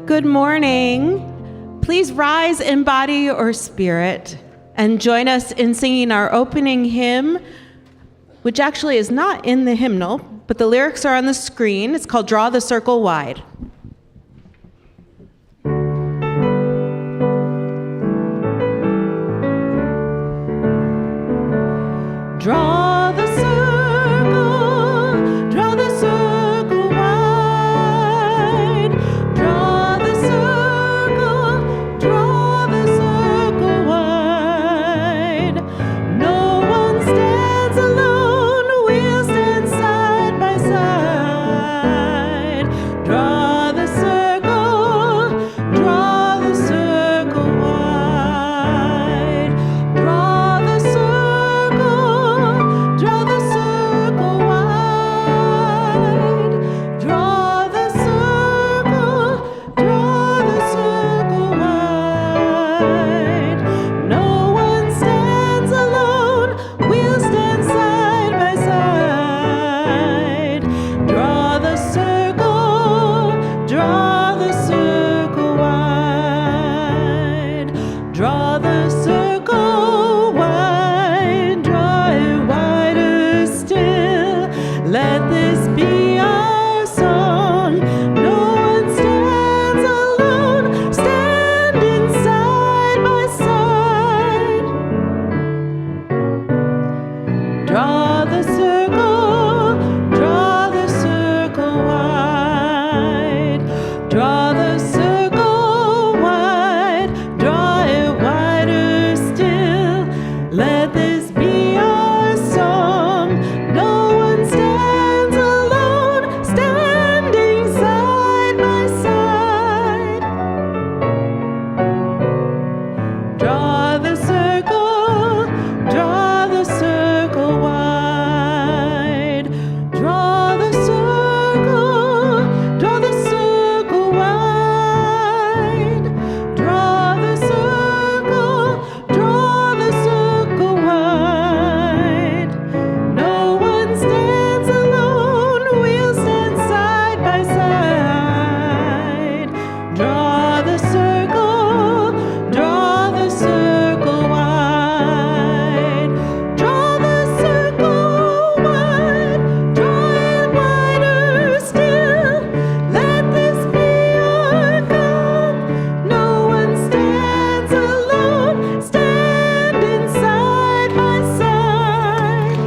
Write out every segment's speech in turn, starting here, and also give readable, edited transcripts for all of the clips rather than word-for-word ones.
Good morning. Please rise in body or spirit and join us in singing our opening hymn, which actually is not in the hymnal, but the lyrics are on the screen. It's called Draw the Circle Wide. Draw the circle, draw the circle wide. Draw the circle, draw the circle wide. No one stands alone, we'll stand side by side. Draw the circle, draw the circle wide. Draw the circle, draw the circle wide. Draw the circle, draw the circle wide. No one stands alone, we'll stand side by side. Draw the circle, draw the circle wide. Draw the circle wide, draw it wider still. Let this be our song. No one stands alone, standing side by side. Draw the circle, draw the circle wide. Draw the circle wide, draw it wider still. Let this be our song. No one stands alone, standing side by side. Draw the circle, draw the circle wide. Draw the circle, draw the circle wide. Draw the circle, draw the circle wide. No one stands alone, we'll stand side by side. Draw the circle, draw the circle wide. Draw the circle wide, draw it wider still. Let this be our goal. No one stands alone, standing side by side.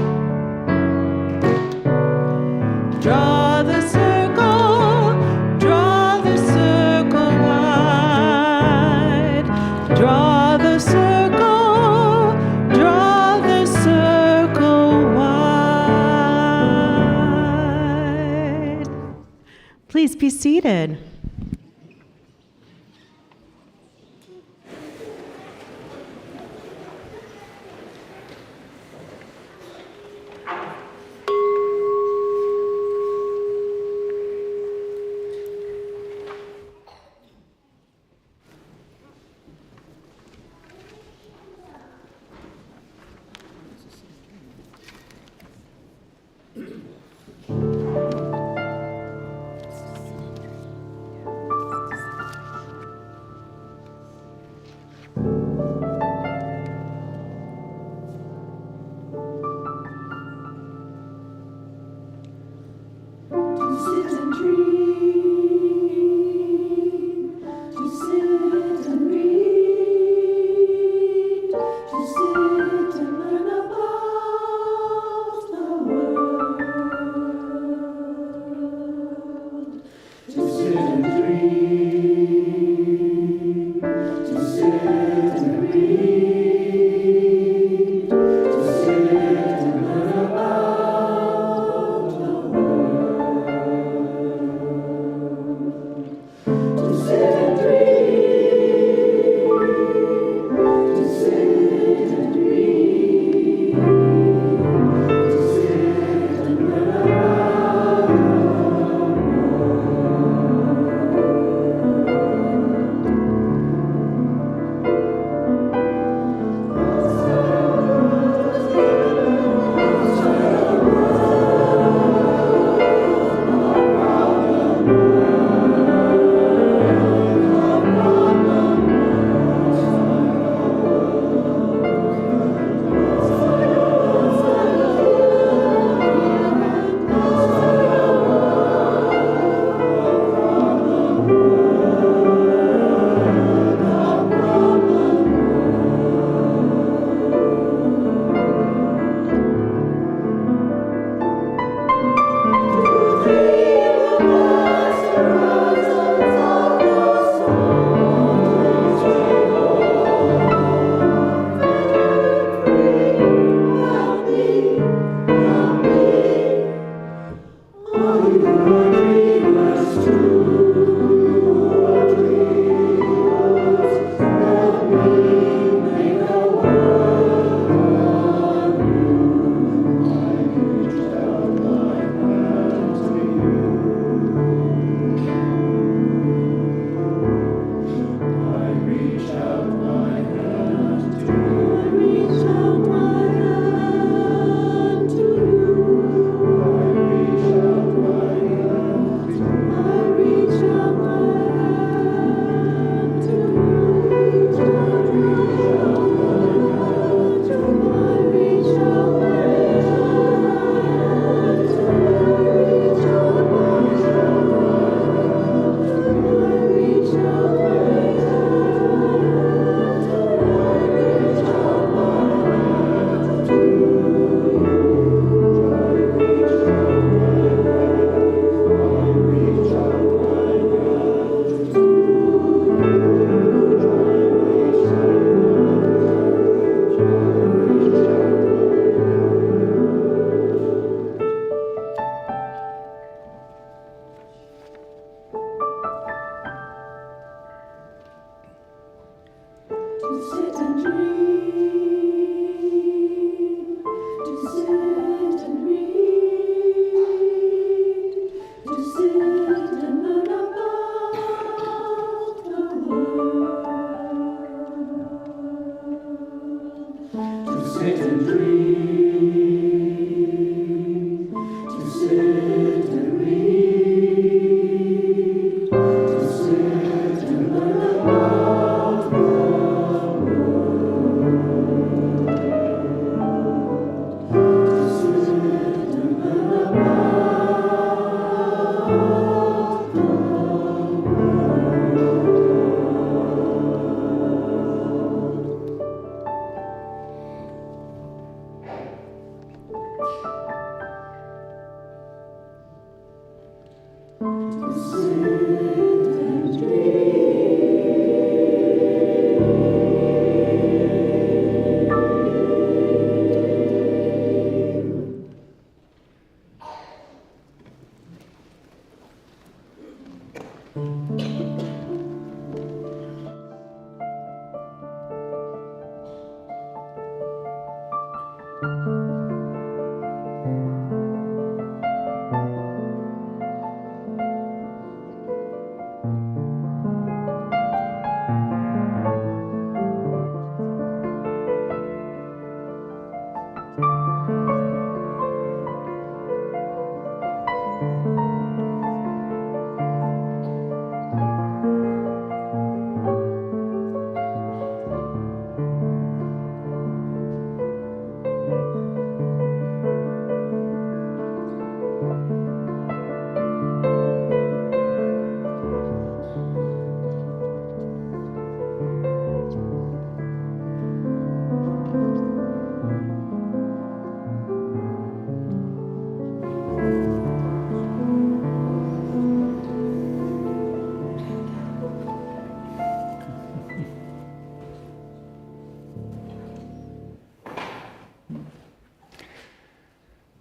Draw the circle, draw the circle wide. Draw the circle, draw the circle wide. Please be seated.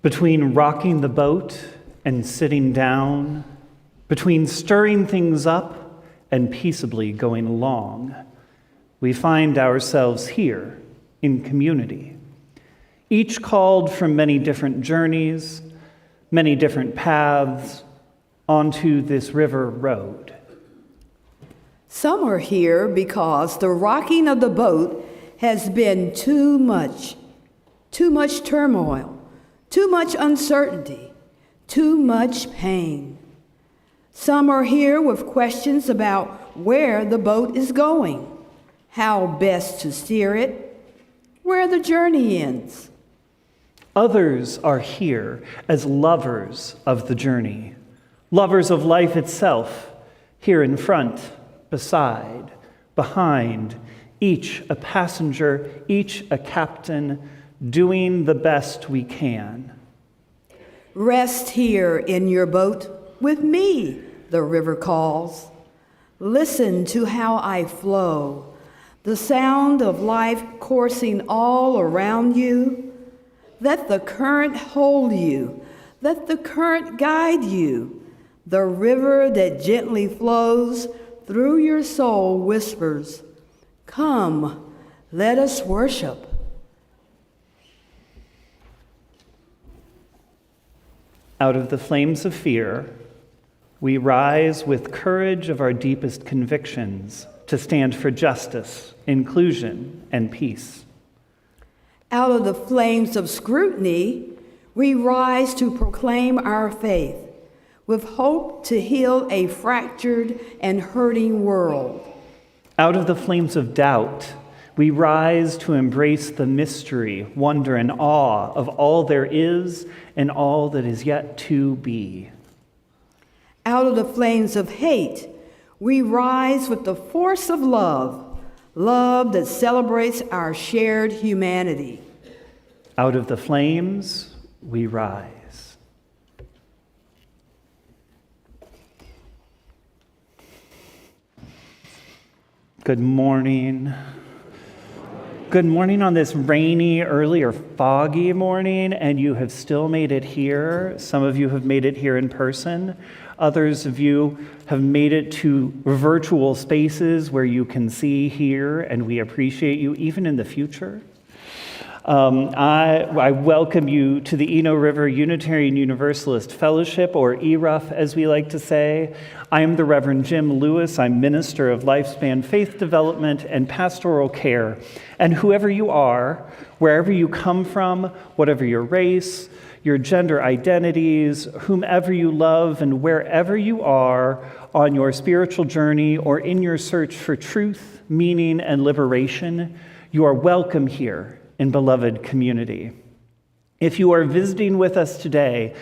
Between rocking the boat and sitting down, between stirring things up and peaceably going along, we find ourselves here in community, each called from many different journeys, many different paths onto this river road. Some are here because the rocking of the boat has been too much turmoil, too much uncertainty, too much pain. Some are here with questions about where the boat is going, how best to steer it, where the journey ends. Others are here as lovers of the journey, lovers of life itself, here in front, beside, behind, each a passenger, each a captain, doing the best we can. Rest here in your boat with me, the river calls. Listen to how I flow, the sound of life coursing all around you. Let the current hold you, let the current guide you. The river that gently flows through your soul whispers, "Come, let us worship." Out of the flames of fear, we rise with courage of our deepest convictions to stand for justice, inclusion, and peace. Out of the flames of scrutiny, we rise to proclaim our faith with hope to heal a fractured and hurting world. Out of the flames of doubt, we rise to embrace the mystery, wonder, and awe of all there is and all that is yet to be. Out of the flames of hate, we rise with the force of love, love that celebrates our shared humanity. Out of the flames, we rise. Good morning. Good morning on this rainy, early, or foggy morning, and you have still made it here. Some of you have made it here in person. Others of you have made it to virtual spaces where you can see, hear, and we appreciate you even in the future. I welcome you to the Eno River Unitarian Universalist Fellowship, or ERUUF as we like to say. I am the Reverend Jim Lewis. I'm Minister of Lifespan Faith Development and Pastoral Care. And whoever you are, wherever you come from, whatever your race, your gender identities, whomever you love, and wherever you are on your spiritual journey or in your search for truth, meaning, and liberation, you are welcome here in beloved community. If you are visiting with us today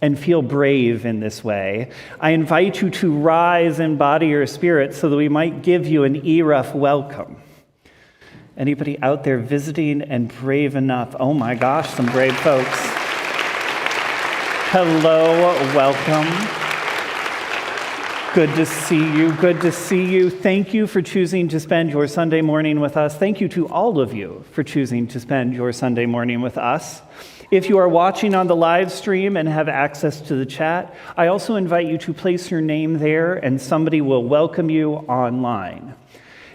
and feel brave in this way, I invite you to rise in body or spirit so that we might give you an ERUUF welcome. Anybody out there visiting and brave enough? Oh my gosh, some brave folks. Hello, welcome. Good to see you, good to see you. Thank you for choosing to spend your Sunday morning with us. Thank you to all of you for choosing to spend your Sunday morning with us. If you are watching on the live stream and have access to the chat, I also invite you to place your name there and somebody will welcome you online.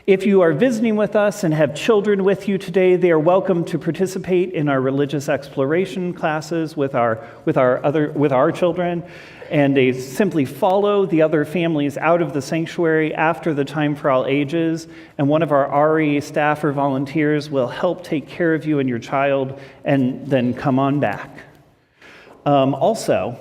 If you are visiting with us and have children with you today, they are welcome to participate in our religious exploration classes with our children, and they simply follow the other families out of the sanctuary after the time for all ages, and one of our RE staff or volunteers will help take care of you and your child, and then come on back. Also,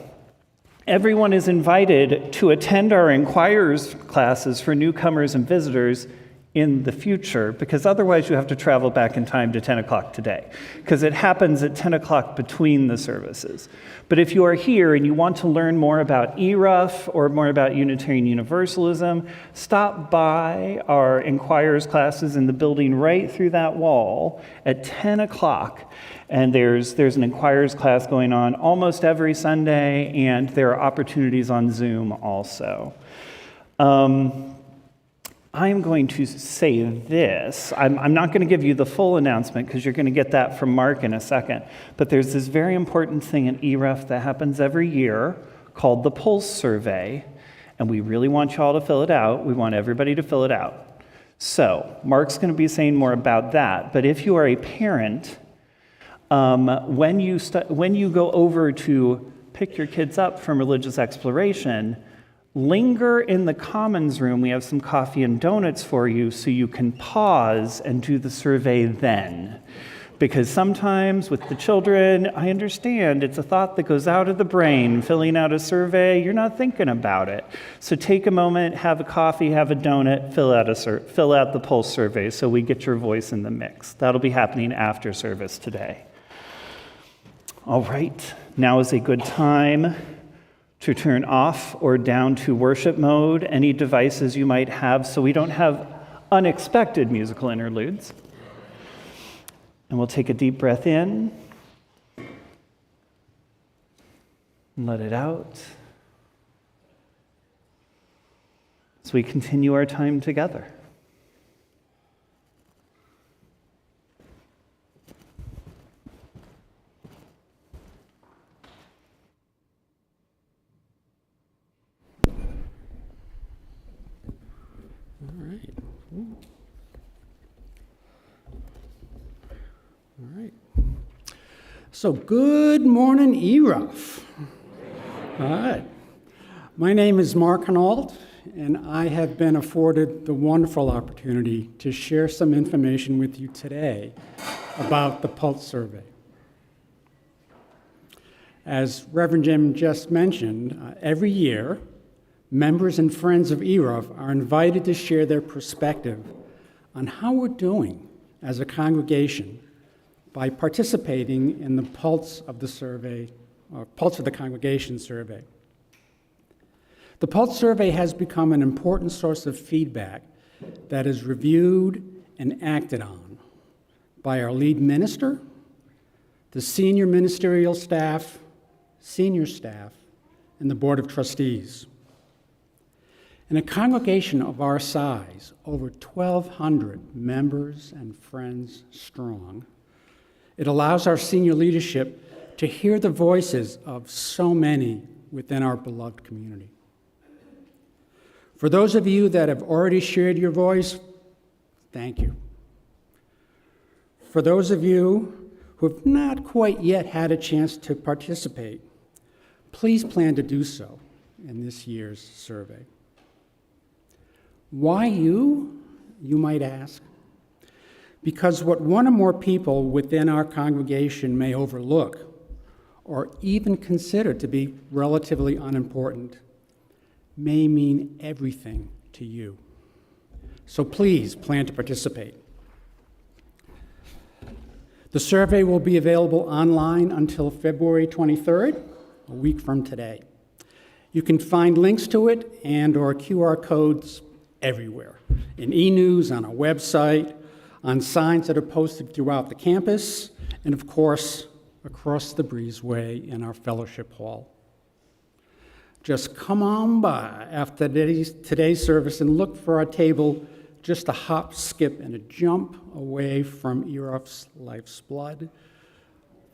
everyone is invited to attend our Inquirers classes for newcomers and visitors in the future, because otherwise you have to travel back in time to 10 o'clock today, because it happens at 10 o'clock between the services. But if you are here and you want to learn more about ERUUF or more about Unitarian Universalism, stop by our Inquirers classes in the building right through that wall at 10 o'clock. And there's an Inquirers class going on almost every Sunday, and there are opportunities on Zoom also. I'm going to say this. I'm not going to give you the full announcement because you're going to get that from Mark in a second. But there's this very important thing in ERUUF that happens every year called the Pulse Survey. And we really want you all to fill it out. We want everybody to fill it out. So Mark's going to be saying more about that. But if you are a parent, when you go over to pick your kids up from religious exploration, linger in the commons room. We have some coffee and donuts for you so you can pause and do the survey then. Because sometimes with the children, I understand it's a thought that goes out of the brain. Filling out a survey, you're not thinking about it. So take a moment, have a coffee, have a donut, fill out the Pulse survey so we get your voice in the mix. That'll be happening after service today. All right, now is a good time to turn off or down to worship mode any devices you might have so we don't have unexpected musical interludes. And we'll take a deep breath in and let it out as we continue our time together. All right. So, good morning, ERUUF. All right. My name is Mark Hinault, and I have been afforded the wonderful opportunity to share some information with you today about the Pulse Survey. As Reverend Jim just mentioned, every year, members and friends of ERUUF are invited to share their perspective on how we're doing as a congregation by participating in the Pulse of the Survey, or Pulse of the Congregation Survey. The Pulse Survey has become an important source of feedback that is reviewed and acted on by our lead minister, the senior ministerial staff, senior staff, and the Board of Trustees. In a congregation of our size, over 1,200 members and friends strong, it allows our senior leadership to hear the voices of so many within our beloved community. For those of you that have already shared your voice, thank you. For those of you who have not quite yet had a chance to participate, please plan to do so in this year's survey. Why you might ask? Because what one or more people within our congregation may overlook or even consider to be relatively unimportant may mean everything to you. So please plan to participate. The survey will be available online until February 23rd, a week from today. You can find links to it and/or QR codes everywhere, in e-news, on our website, on signs that are posted throughout the campus, and of course, across the breezeway in our fellowship hall. Just come on by after today's service and look for our table just a hop, skip, and a jump away from ERUUF's Life's Blood.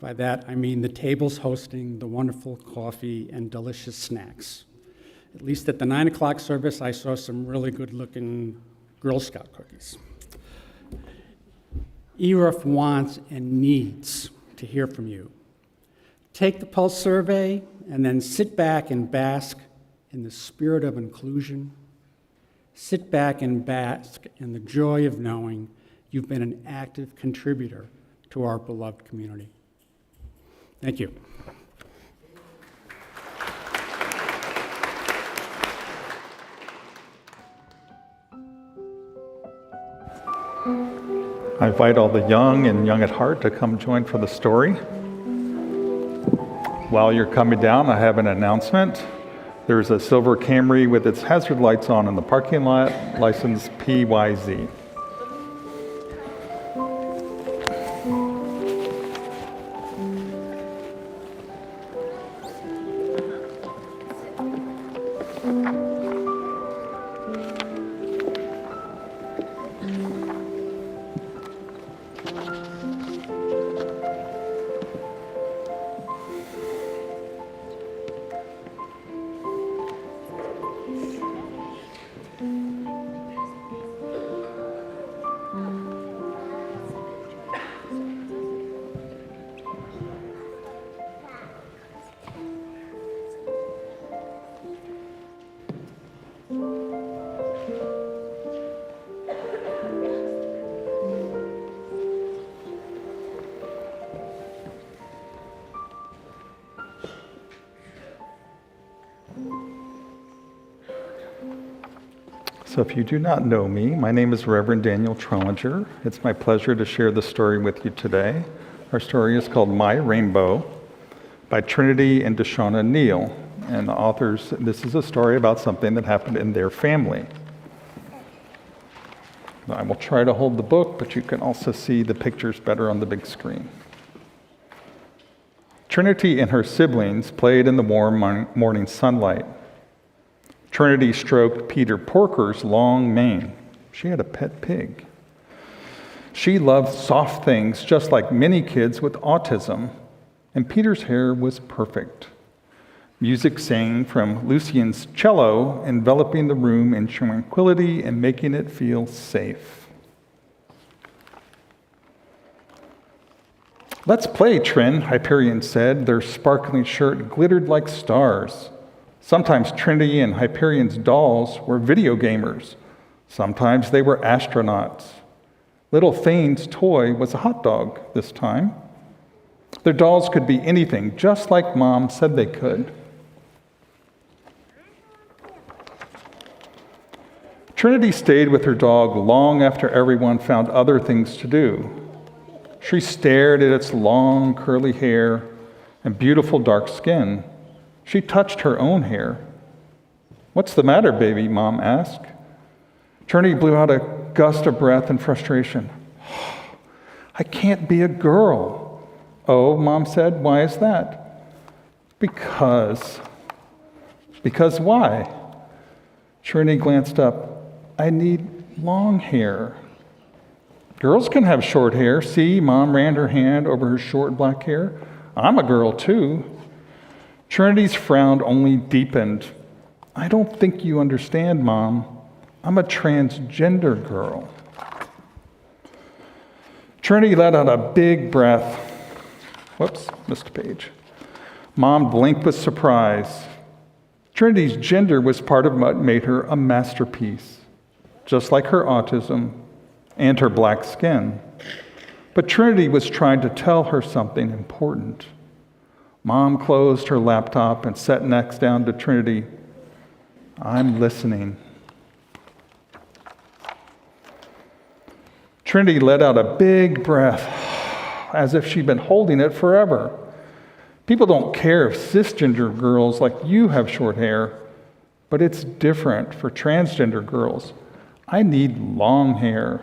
By that, I mean the tables hosting the wonderful coffee and delicious snacks. At least at the 9 o'clock service, I saw some really good-looking Girl Scout cookies. ERUUF wants and needs to hear from you. Take the Pulse survey and then sit back and bask in the spirit of inclusion. Sit back and bask in the joy of knowing you've been an active contributor to our beloved community. Thank you. I invite all the young and young at heart to come join for the story. While you're coming down, I have an announcement. There's a silver Camry with its hazard lights on in the parking lot, license PYZ. So if you do not know me, my name is Reverend Daniel Trollinger. It's my pleasure to share the story with you today. Our story is called My Rainbow by Trinity and Deshauna Neal. And the authors, this is a story about something that happened in their family. I will try to hold the book, but you can also see the pictures better on the big screen. Trinity and her siblings played in the warm morning sunlight. Trinity stroked Peter Porker's long mane. She had a pet pig. She loved soft things just like many kids with autism, and Peter's hair was perfect. Music sang from Lucien's cello, enveloping the room in tranquility and making it feel safe. "Let's play, Trin," Hyperion said. Their sparkling shirt glittered like stars. Sometimes Trinity and Hyperion's dolls were video gamers. Sometimes they were astronauts. Little Thane's toy was a hot dog this time. Their dolls could be anything, just like Mom said they could. Trinity stayed with her dog long after everyone found other things to do. She stared at its long, curly hair and beautiful dark skin. She touched her own hair. "What's the matter, baby?" Mom asked. Trinity blew out a gust of breath in frustration. "I can't be a girl." "Oh," Mom said, "why is that?" Because why?" Trinity glanced up. "I need long hair." "Girls can have short hair. See," Mom ran her hand over her short black hair. "I'm a girl too." Trinity's frown only deepened. "I don't think you understand, Mom. I'm a transgender girl." Trinity let out a big breath. Whoops, missed a page. Mom blinked with surprise. Trinity's gender was part of what made her a masterpiece, just like her autism and her black skin. But Trinity was trying to tell her something important. Mom closed her laptop and sat next down to Trinity. "I'm listening." Trinity let out a big breath, as if she'd been holding it forever. "People don't care if cisgender girls like you have short hair, but it's different for transgender girls. I need long hair."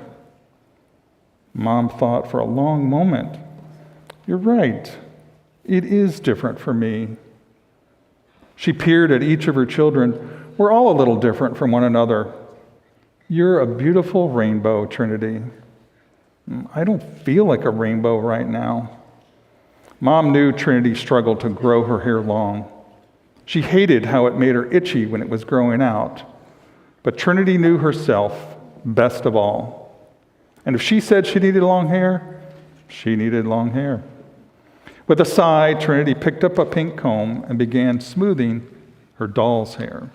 Mom thought for a long moment. "You're right. It is different for me." She peered at each of her children. "We're all a little different from one another." "You're a beautiful rainbow, Trinity." "I don't feel like a rainbow right now." Mom knew Trinity struggled to grow her hair long. She hated how it made her itchy when it was growing out. But Trinity knew herself best of all. And if she said she needed long hair, she needed long hair. With a sigh, Trinity picked up a pink comb and began smoothing her doll's hair.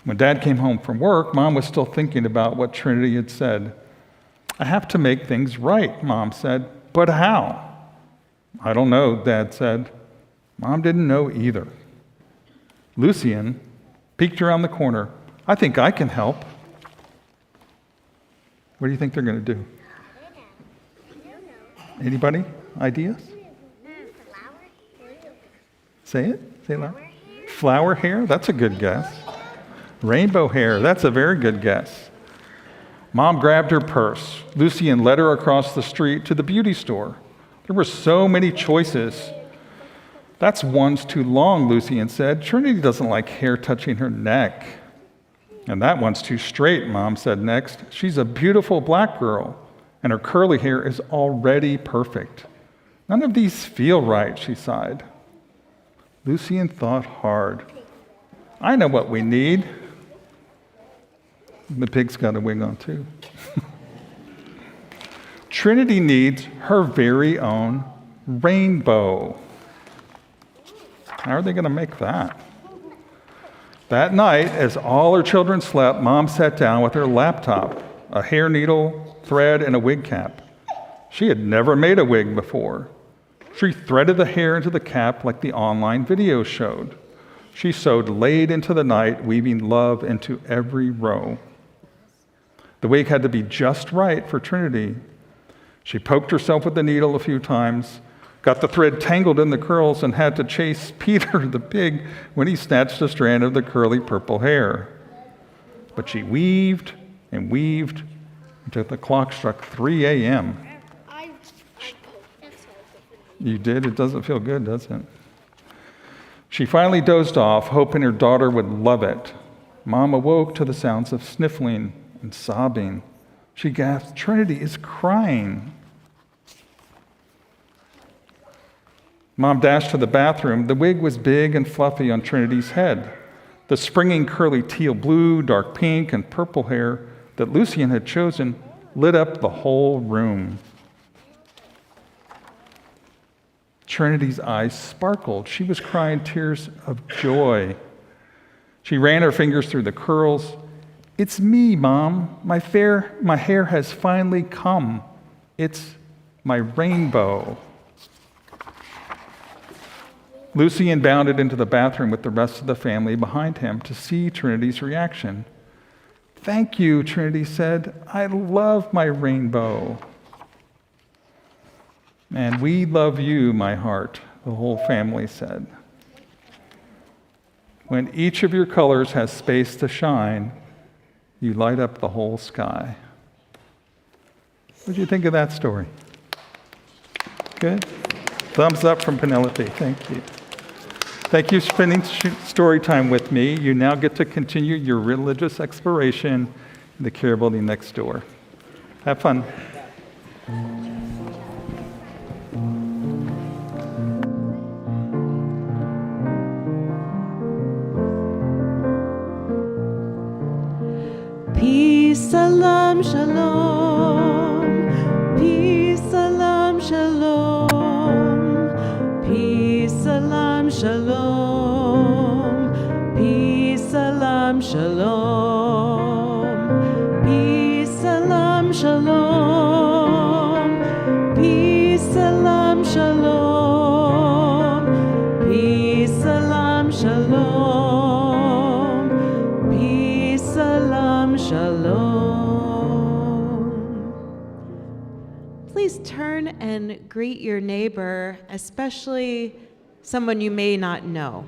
When Dad came home from work, Mom was still thinking about what Trinity had said. "I have to make things right," Mom said. "But how?" "I don't know," Dad said. Mom didn't know either. Lucian peeked around the corner. "I think I can help." What do you think they're going to do? Anybody? Ideas? Say it. Say it loud. Flower hair? That's a good guess. Rainbow hair? That's a very good guess. Mom grabbed her purse. Lucian led her across the street to the beauty store. There were so many choices. "That's one's too long," Lucian said. "Trinity doesn't like hair touching her neck." "And that one's too straight," Mom said next. "She's a beautiful black girl, and her curly hair is already perfect. None of these feel right," she sighed. Lucian thought hard. "I know what we need." The pig's got a wig on too. Trinity needs her very own rainbow. How are they going to make that? That night, as all her children slept, Mom sat down with her laptop, a hair needle, thread, and a wig cap. She had never made a wig before. She threaded the hair into the cap like the online video showed. She sewed late into the night, weaving love into every row. The wig had to be just right for Trinity. She poked herself with the needle a few times, got the thread tangled in the curls, and had to chase Peter the pig when he snatched a strand of the curly purple hair. But she weaved and weaved until the clock struck 3 a.m. You did? It doesn't feel good, does it? She finally dozed off, hoping her daughter would love it. Mom awoke to the sounds of sniffling and sobbing. She gasped, "Trinity is crying." Mom dashed to the bathroom. The wig was big and fluffy on Trinity's head. The springing curly teal blue, dark pink, and purple hair that Lucian had chosen lit up the whole room. Trinity's eyes sparkled. She was crying tears of joy. She ran her fingers through the curls. "It's me, Mom. My hair has finally come. It's my rainbow." Lucian bounded into the bathroom with the rest of the family behind him to see Trinity's reaction. "Thank you," Trinity said. "I love my rainbow." "And we love you, my heart," the whole family said. When each of your colors has space to shine, you light up the whole sky. What do you think of that story? Good? Thumbs up from Penelope. Thank you. Thank you for spending story time with me. You now get to continue your religious exploration in the care building next door. Have fun. Peace, salam, shalom. Peace, salam, shalom. Peace, salam, shalom. Peace, salam, shalom. Peace, salam, shalom. Peace, salam, shalom. Peace, salam, shalom. Peace, salam, shalom. Please turn and greet your neighbor, especially someone you may not know.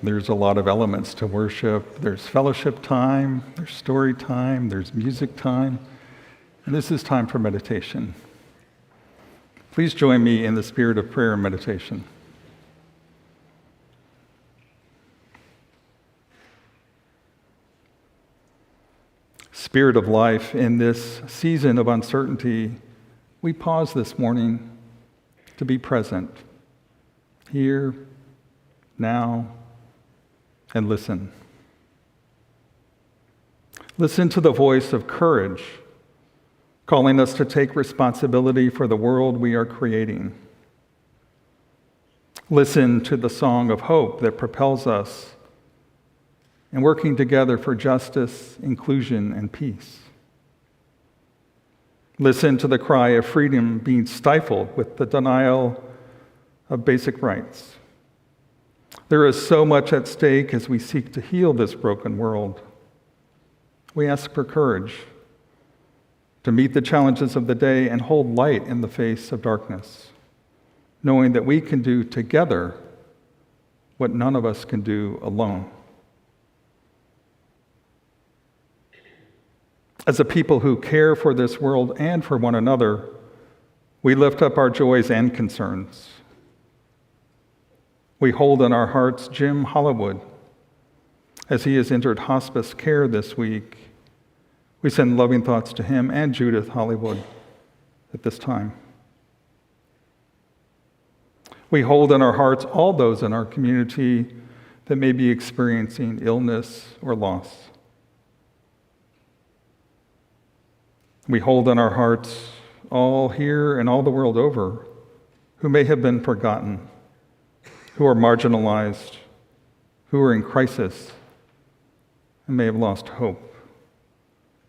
There's a lot of elements to worship. There's fellowship time, there's story time, there's music time, and this is time for meditation. Please join me in the spirit of prayer and meditation. Spirit of life, in this season of uncertainty, we pause this morning to be present, here, now, and listen. Listen to the voice of courage, calling us to take responsibility for the world we are creating. Listen to the song of hope that propels us in working together for justice, inclusion, and peace. Listen to the cry of freedom being stifled with the denial of basic rights. There is so much at stake as we seek to heal this broken world. We ask for courage to meet the challenges of the day and hold light in the face of darkness, knowing that we can do together what none of us can do alone. As a people who care for this world and for one another, we lift up our joys and concerns. We hold in our hearts Jim Hollywood as he has entered hospice care this week. We send loving thoughts to him and Judith Hollywood at this time. We hold in our hearts all those in our community that may be experiencing illness or loss. We hold in our hearts all here and all the world over who may have been forgotten, who are marginalized, who are in crisis, and may have lost hope.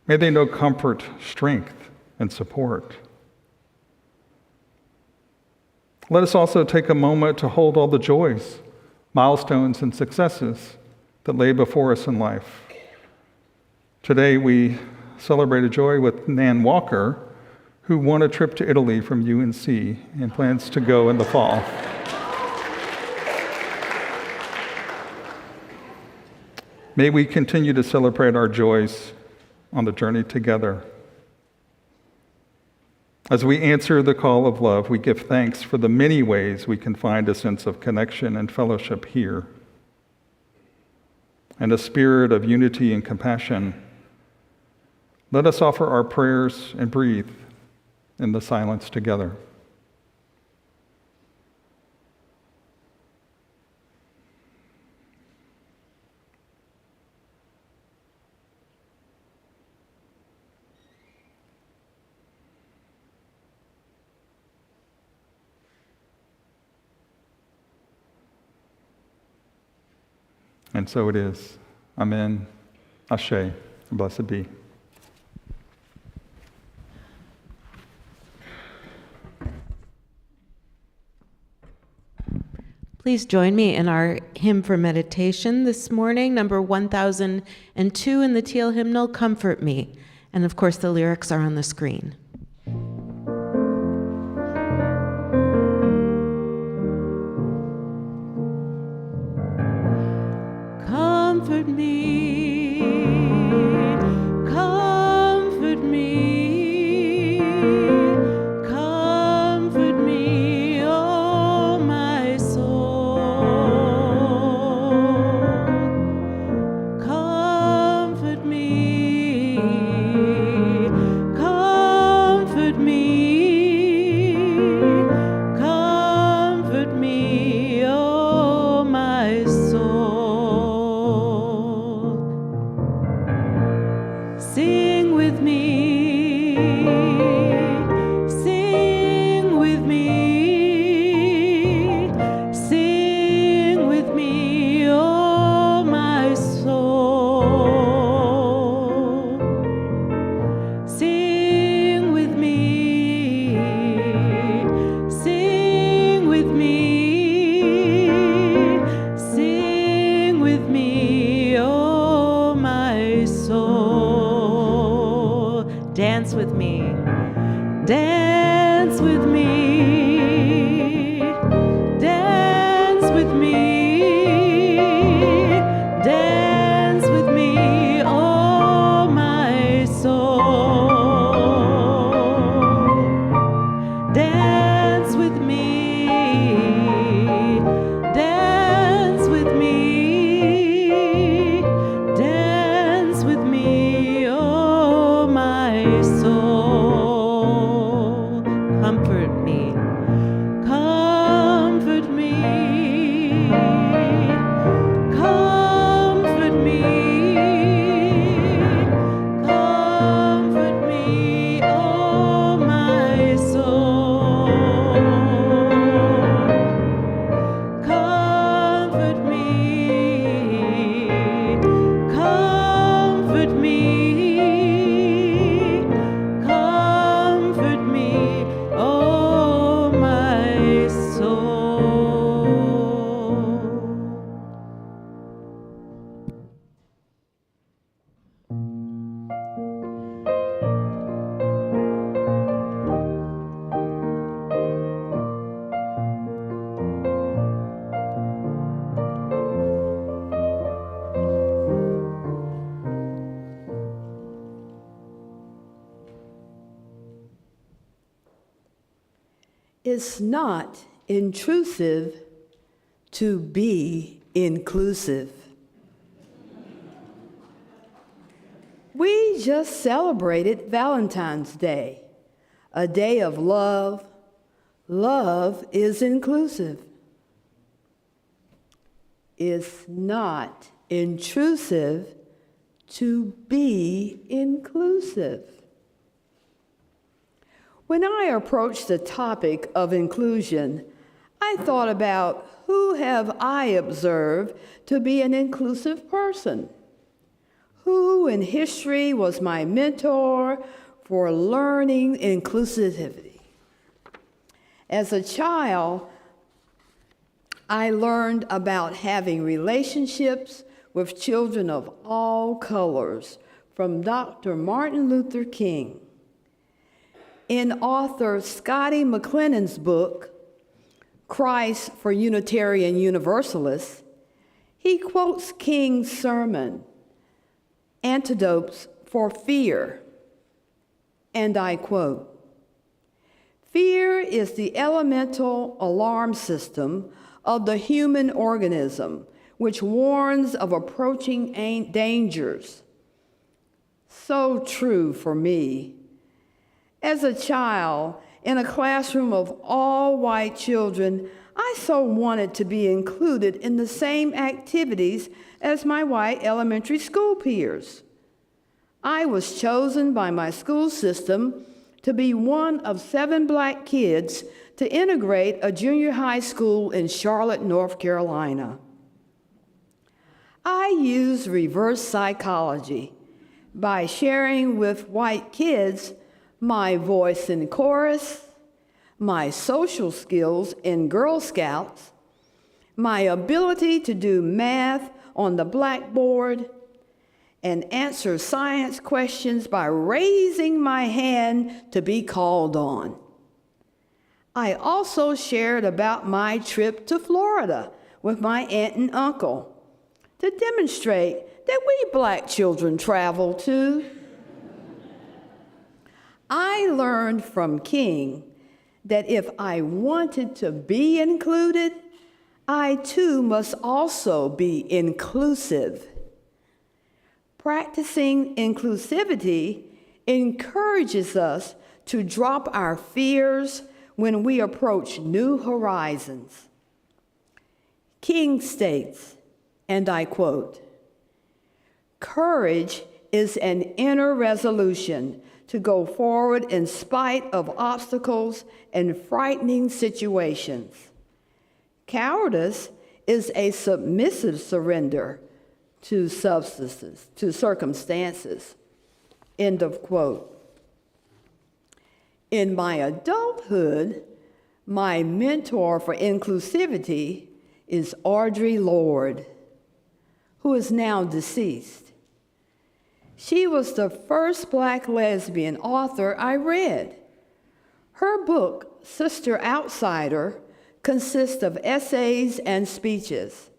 May they know comfort, strength, and support. Let us also take a moment to hold all the joys, milestones, and successes that lay before us in life. Today we celebrate a joy with Nan Walker, who won a trip to Italy from UNC and plans to go in the fall. May we continue to celebrate our joys on the journey together. As we answer the call of love, we give thanks for the many ways we can find a sense of connection and fellowship here. And a spirit of unity and compassion, let us offer our prayers and breathe in the silence together. And so it is. Amen. Ashe. Blessed be. Please join me in our hymn for meditation this morning, number 1002 in the Teal hymnal, Comfort Me. And of course, the lyrics are on the screen. Comfort me, comfort me, comfort me, oh my soul. Comfort me, comfort Dance with me, dance with me, dance with me, oh my soul. Dance with me, dance with me, dance with me, oh my soul. Comfort me, comfort me, comfort me, comfort me, oh my soul. Comfort me, comfort me, comfort me, oh my soul. It's not intrusive to be inclusive. We just celebrated Valentine's Day, a day of love. Love is inclusive. It's not intrusive to be inclusive. When I approached the topic of inclusion, I thought about who have I observed to be an inclusive person? Who in history was my mentor for learning inclusivity? As a child, I learned about having relationships with children of all colors from Dr. Martin Luther King. In author Scotty McLennan's book, Christ for Unitarian Universalists, he quotes King's sermon, Antidotes for Fear, and I quote, "Fear is the elemental alarm system of the human organism, which warns of approaching dangers." So true for me. As a child, in a classroom of all white children, I so wanted to be included in the same activities as my white elementary school peers. I was chosen by my school system to be one of 7 black kids to integrate a junior high school in Charlotte, North Carolina. I used reverse psychology by sharing with white kids my voice in chorus, my social skills in Girl Scouts, my ability to do math on the blackboard, and answer science questions by raising my hand to be called on. I also shared about my trip to Florida with my aunt and uncle to demonstrate that we black children travel too. I learned from King that if I wanted to be included, I too must also be inclusive. Practicing inclusivity encourages us to drop our fears when we approach new horizons. King states, and I quote, "Courage is an inner resolution to go forward in spite of obstacles and frightening situations. Cowardice is a submissive surrender to circumstances." End of quote. In my adulthood, my mentor for inclusivity is Audre Lorde, who is now deceased. She was the first Black lesbian author I read. Her book, Sister Outsider, consists of essays and speeches.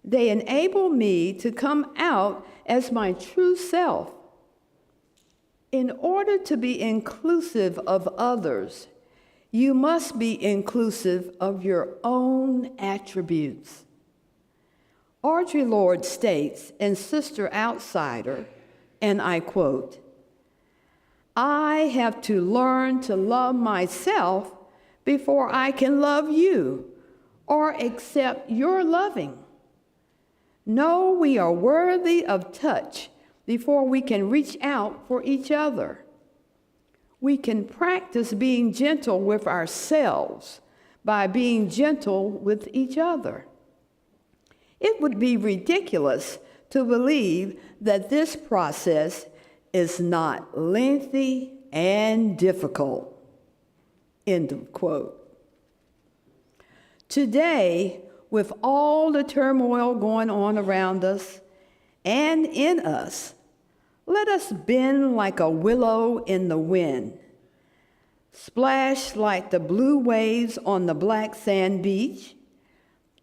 They enable me to come out as my true self. In order to be inclusive of others, you must be inclusive of your own attributes. Audre Lorde states in Sister Outsider, and I quote, "I have to learn to love myself before I can love you or accept your loving. Know we are worthy of touch before we can reach out for each other. We can practice being gentle with ourselves by being gentle with each other. It would be ridiculous to believe that this process is not lengthy and difficult." End of quote. Today, with all the turmoil going on around us and in us, let us bend like a willow in the wind, splash like the blue waves on the black sand beach,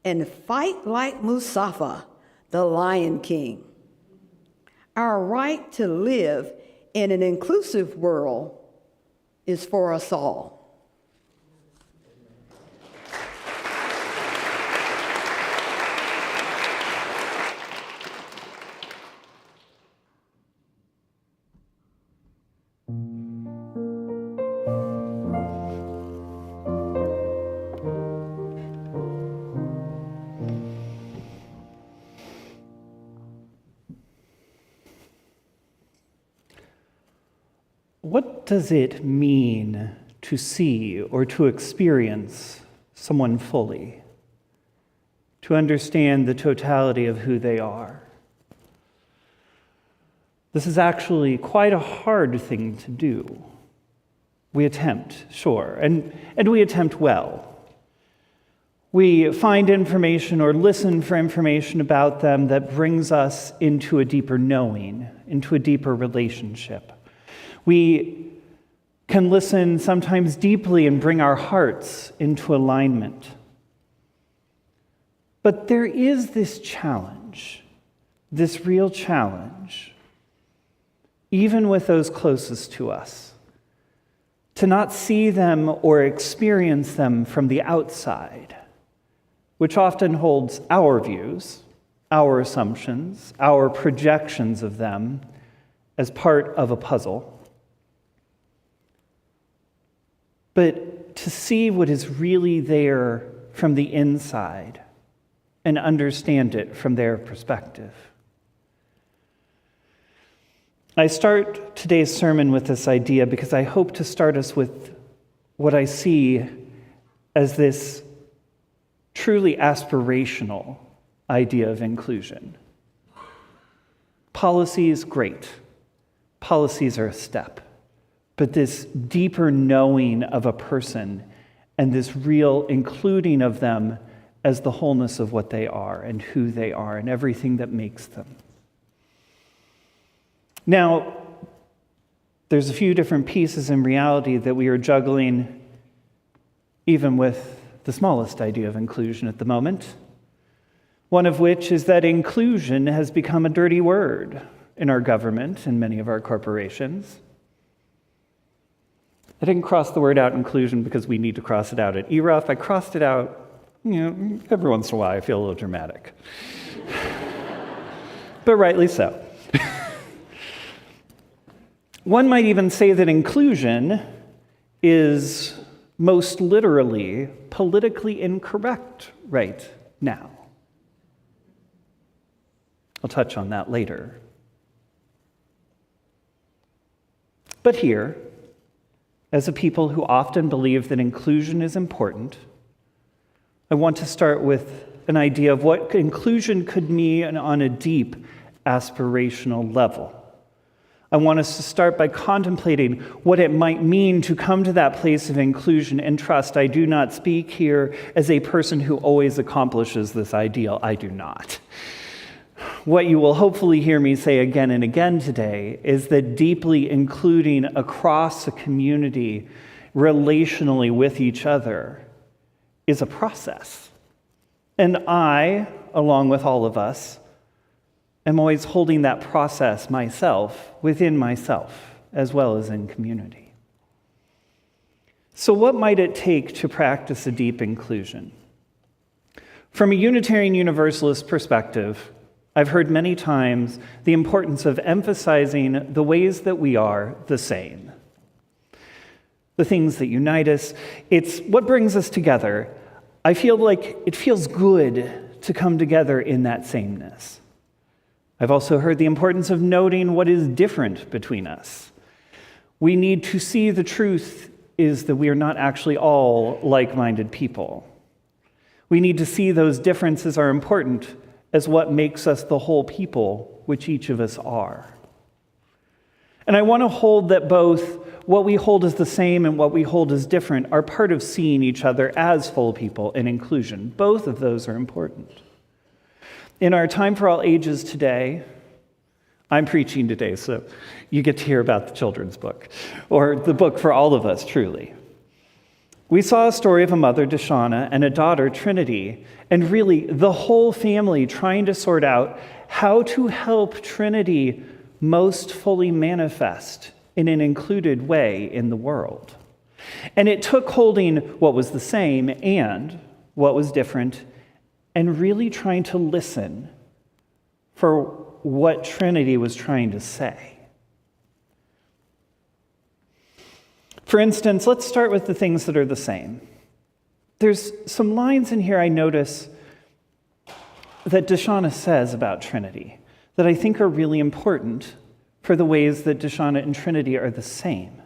and fight like Mustafa, the Lion King. Our right to live in an inclusive world is for us all. What does it mean to see or to experience someone fully? To understand the totality of who they are? This is actually quite a hard thing to do. We attempt, sure, and we attempt well. We find information or listen for information about them that brings us into a deeper knowing, into a deeper relationship. We can listen sometimes deeply and bring our hearts into alignment. But there is this challenge, this real challenge, even with those closest to us, to not see them or experience them from the outside, which often holds our views, our assumptions, our projections of them as part of a puzzle. But to see what is really there from the inside and understand it from their perspective. I start today's sermon with this idea because I hope to start us with what I see as this truly aspirational idea of inclusion. Policies, great. Policies are a step. But this deeper knowing of a person and this real including of them as the wholeness of what they are and who they are and everything that makes them. Now, there's a few different pieces in reality that we are juggling even with the smallest idea of inclusion at the moment. One of which is that inclusion has become a dirty word in our government and many of our corporations. I didn't cross the word out inclusion because we need to cross it out at ERUUF. I crossed it out, every once in a while I feel a little dramatic. But rightly so. One might even say that inclusion is most literally politically incorrect right now. I'll touch on that later. But here, as a people who often believe that inclusion is important, I want to start with an idea of what inclusion could mean on a deep aspirational level. I want us to start by contemplating what it might mean to come to that place of inclusion and trust. I do not speak here as a person who always accomplishes this ideal. I do not. What you will hopefully hear me say again and again today is that deeply including across a community relationally with each other is a process. And I, along with all of us, am always holding that process myself, within myself, as well as in community. So what might it take to practice a deep inclusion? From a Unitarian Universalist perspective, I've heard many times the importance of emphasizing the ways that we are the same. The things that unite us, it's what brings us together. I feel like it feels good to come together in that sameness. I've also heard the importance of noting what is different between us. We need to see the truth is that we are not actually all like-minded people. We need to see those differences are important as what makes us the whole people, which each of us are. And I want to hold that both what we hold as the same and what we hold as different are part of seeing each other as full people and inclusion. Both of those are important. In our Time for All Ages today, I'm preaching today, so you get to hear about the children's book, or the book for all of us, truly. We saw a story of a mother, Deshauna, and a daughter, Trinity, and really the whole family trying to sort out how to help Trinity most fully manifest in an included way in the world. And it took holding what was the same and what was different and really trying to listen for what Trinity was trying to say. For instance, let's start with the things that are the same. There's some lines in here I notice that Deshauna says about Trinity that I think are really important for the ways that Deshauna and Trinity are the same.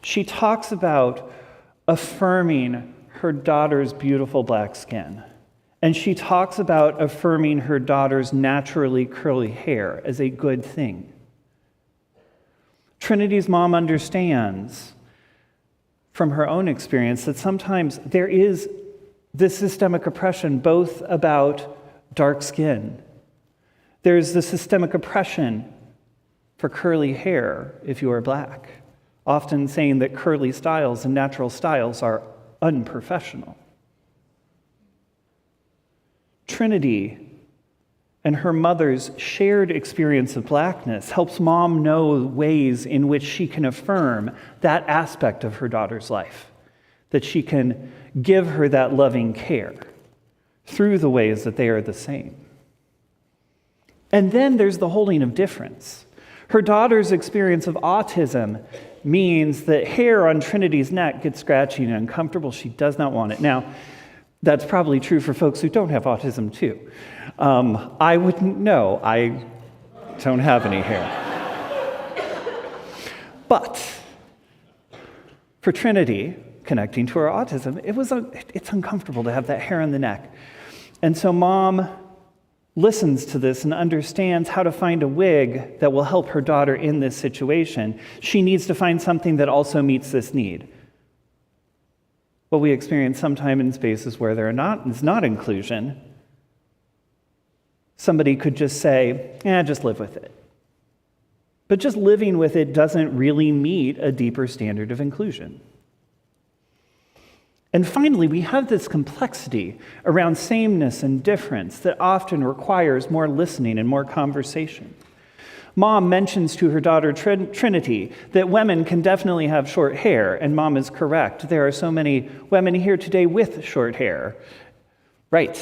She talks about affirming her daughter's beautiful black skin. And she talks about affirming her daughter's naturally curly hair as a good thing. Trinity's mom understands from her own experience that sometimes there is this systemic oppression both about dark skin. There's the systemic oppression for curly hair if you are black, often saying that curly styles and natural styles are unprofessional. Trinity and her mother's shared experience of blackness helps mom know ways in which she can affirm that aspect of her daughter's life, that she can give her that loving care through the ways that they are the same. And then there's the holding of difference. Her daughter's experience of autism means that hair on Trinity's neck gets scratchy and uncomfortable. She does not want it. Now, that's probably true for folks who don't have autism, too. I wouldn't know. I don't have any hair. But for Trinity, connecting to her autism, it's uncomfortable to have that hair on the neck. And so mom listens to this and understands how to find a wig that will help her daughter in this situation. She needs to find something that also meets this need. What we experience sometimes in spaces where there is not inclusion, somebody could just say, just live with it. But just living with it doesn't really meet a deeper standard of inclusion. And finally, we have this complexity around sameness and difference that often requires more listening and more conversation. Mom mentions to her daughter Trinity that women can definitely have short hair, and mom is correct. There are so many women here today with short hair. Right.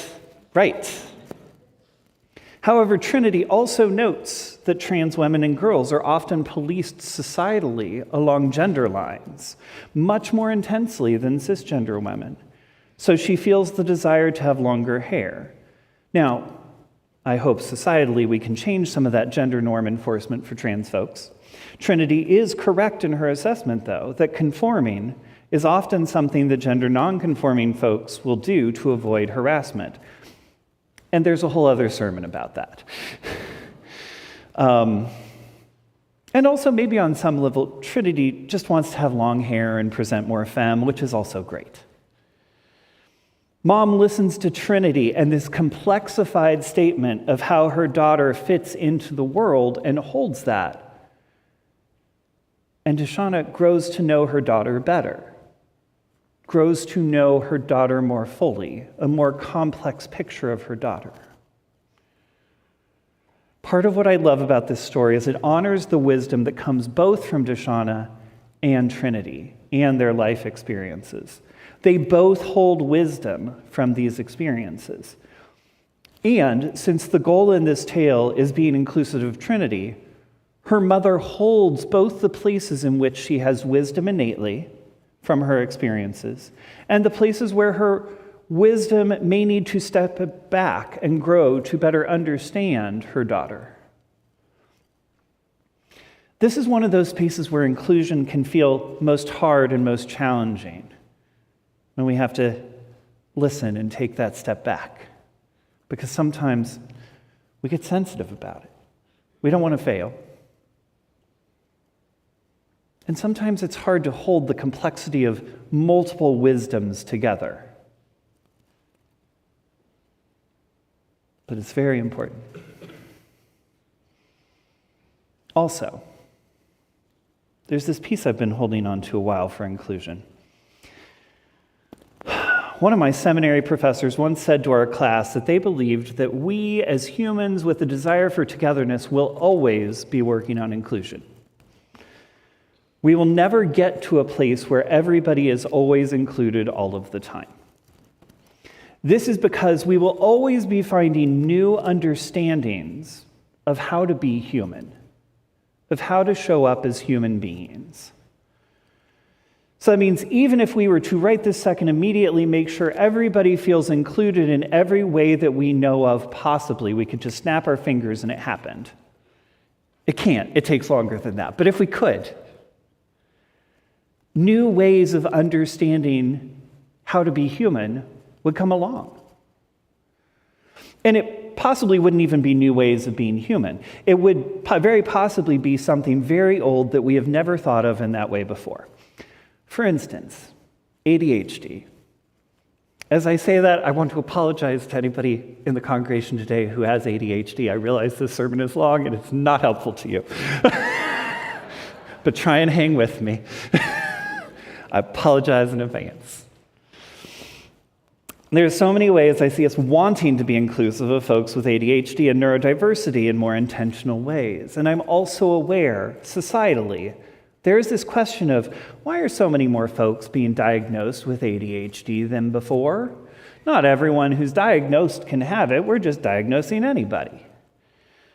However, Trinity also notes that trans women and girls are often policed societally along gender lines, much more intensely than cisgender women. So she feels the desire to have longer hair. Now, I hope societally we can change some of that gender norm enforcement for trans folks. Trinity is correct in her assessment, though, that conforming is often something that gender non-conforming folks will do to avoid harassment. And there's a whole other sermon about that. And also maybe on some level, Trinity just wants to have long hair and present more femme, which is also great. Mom listens to Trinity and this complexified statement of how her daughter fits into the world and holds that. And Deshauna grows to know her daughter better, grows to know her daughter more fully, a more complex picture of her daughter. Part of what I love about this story is it honors the wisdom that comes both from Deshauna and Trinity and their life experiences. They both hold wisdom from these experiences. And since the goal in this tale is being inclusive of Trinity, her mother holds both the places in which she has wisdom innately from her experiences and the places where her wisdom may need to step back and grow to better understand her daughter. This is one of those spaces where inclusion can feel most hard and most challenging, when we have to listen and take that step back, because sometimes we get sensitive about it. We don't want to fail. And sometimes it's hard to hold the complexity of multiple wisdoms together. But it's very important. Also, there's this piece I've been holding on to a while for inclusion. One of my seminary professors once said to our class that they believed that we as humans with a desire for togetherness will always be working on inclusion. We will never get to a place where everybody is always included all of the time. This is because we will always be finding new understandings of how to be human, of how to show up as human beings. So that means even if we were to right this second immediately make sure everybody feels included in every way that we know of possibly, we could just snap our fingers and it happened. It can't. It takes longer than that. But if we could, new ways of understanding how to be human would come along. And it possibly wouldn't even be new ways of being human. It would very possibly be something very old that we have never thought of in that way before. For instance, ADHD. As I say that, I want to apologize to anybody in the congregation today who has ADHD. I realize this sermon is long and it's not helpful to you. But try and hang with me. I apologize in advance. There are so many ways I see us wanting to be inclusive of folks with ADHD and neurodiversity in more intentional ways. And I'm also aware, societally, there is this question of why are so many more folks being diagnosed with ADHD than before? Not everyone who's diagnosed can have it. We're just diagnosing anybody.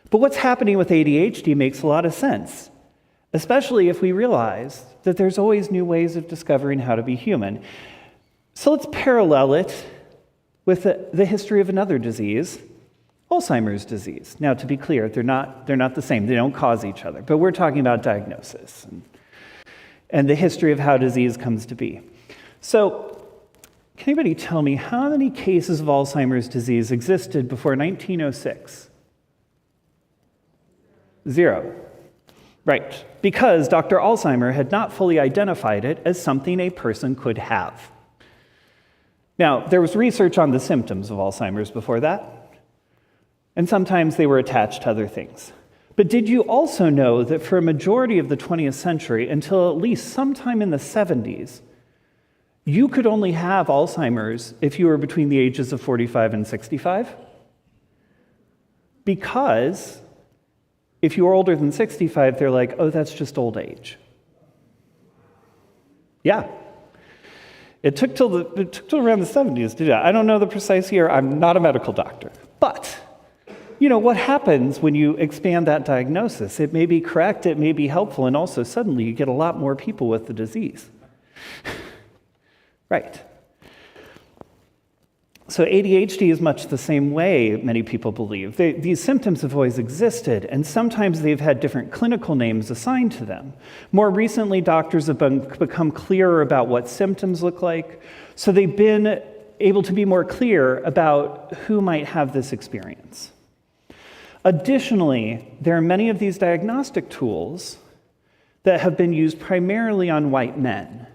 But what's happening with ADHD makes a lot of sense, especially if we realize that there's always new ways of discovering how to be human. So let's parallel it with the history of another disease, Alzheimer's disease. Now, to be clear, they're not the same. They don't cause each other. But we're talking about diagnosis and the history of how disease comes to be. So, can anybody tell me how many cases of Alzheimer's disease existed before 1906? 0. Right, because Dr. Alzheimer had not fully identified it as something a person could have. Now, there was research on the symptoms of Alzheimer's before that, and sometimes they were attached to other things. But did you also know that for a majority of the 20th century, until at least sometime in the 70s, you could only have Alzheimer's if you were between the ages of 45 and 65? Because if you were older than 65, they're like, oh, that's just old age. Yeah. It took till around the 70s to do that. I don't know the precise year. I'm not a medical doctor. But, what happens when you expand that diagnosis? It may be correct, it may be helpful, and also suddenly you get a lot more people with the disease. Right. So ADHD is much the same way, many people believe. These symptoms have always existed, and sometimes they've had different clinical names assigned to them. More recently, doctors have become clearer about what symptoms look like, so they've been able to be more clear about who might have this experience. Additionally, there are many of these diagnostic tools that have been used primarily on white men,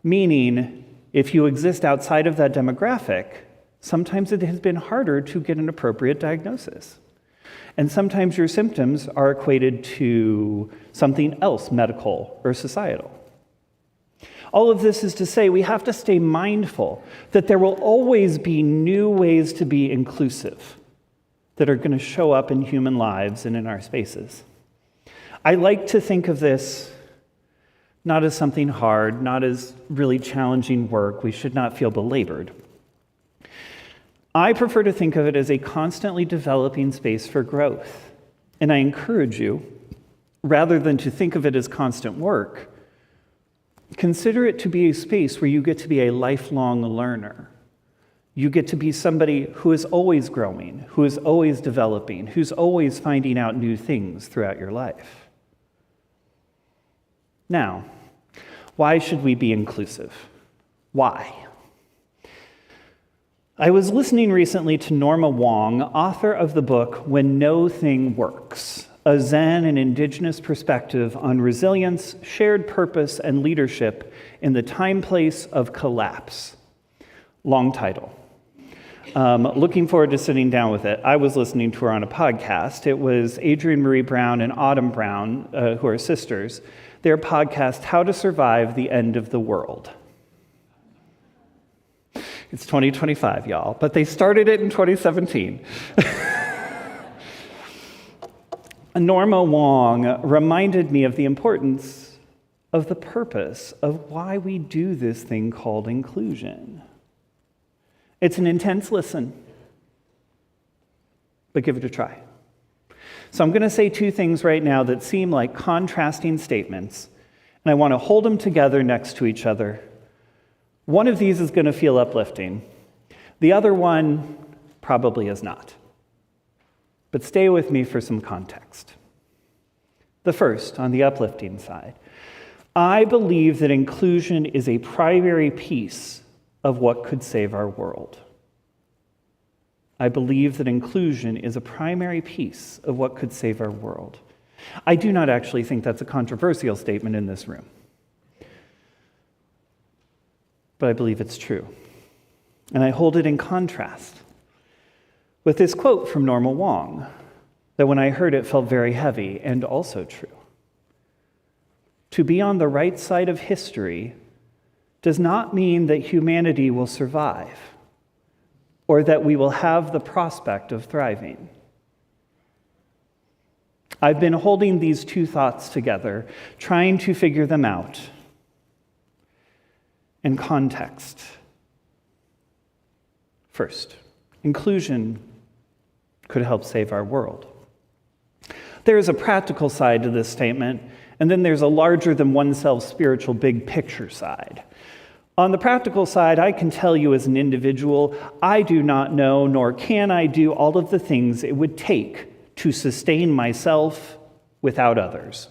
meaning if you exist outside of that demographic, Sometimes it has been harder to get an appropriate diagnosis. And sometimes your symptoms are equated to something else, medical or societal. All of this is to say we have to stay mindful that there will always be new ways to be inclusive that are going to show up in human lives and in our spaces. I like to think of this not as something hard, not as really challenging work. We should not feel belabored. I prefer to think of it as a constantly developing space for growth. And I encourage you, rather than to think of it as constant work, consider it to be a space where you get to be a lifelong learner. You get to be somebody who is always growing, who is always developing, who's always finding out new things throughout your life. Now, why should we be inclusive? Why? I was listening recently to Norma Wong, author of the book When No Thing Works, a Zen and indigenous perspective on resilience, shared purpose, and leadership in the time-place of collapse. Long title. Looking forward to sitting down with it. I was listening to her on a podcast. It was Adrienne Marie Brown and Autumn Brown, who are sisters, their podcast, How to Survive the End of the World. It's 2025, y'all, but they started it in 2017. Norma Wong reminded me of the importance of the purpose of why we do this thing called inclusion. It's an intense listen, but give it a try. So I'm going to say two things right now that seem like contrasting statements, and I want to hold them together next to each other. One of these is going to feel uplifting. The other one probably is not. But stay with me for some context. The first, on the uplifting side, I believe that inclusion is a primary piece of what could save our world. I believe that inclusion is a primary piece of what could save our world. I do not actually think that's a controversial statement in this room, but I believe it's true. And I hold it in contrast with this quote from Norma Wong that when I heard it felt very heavy and also true. To be on the right side of history does not mean that humanity will survive or that we will have the prospect of thriving. I've been holding these two thoughts together, trying to figure them out. And context. First, inclusion could help save our world. There is a practical side to this statement, and then there's a larger than oneself spiritual big picture side. On the practical side, I can tell you as an individual, I do not know, nor can I do all of the things it would take to sustain myself without others.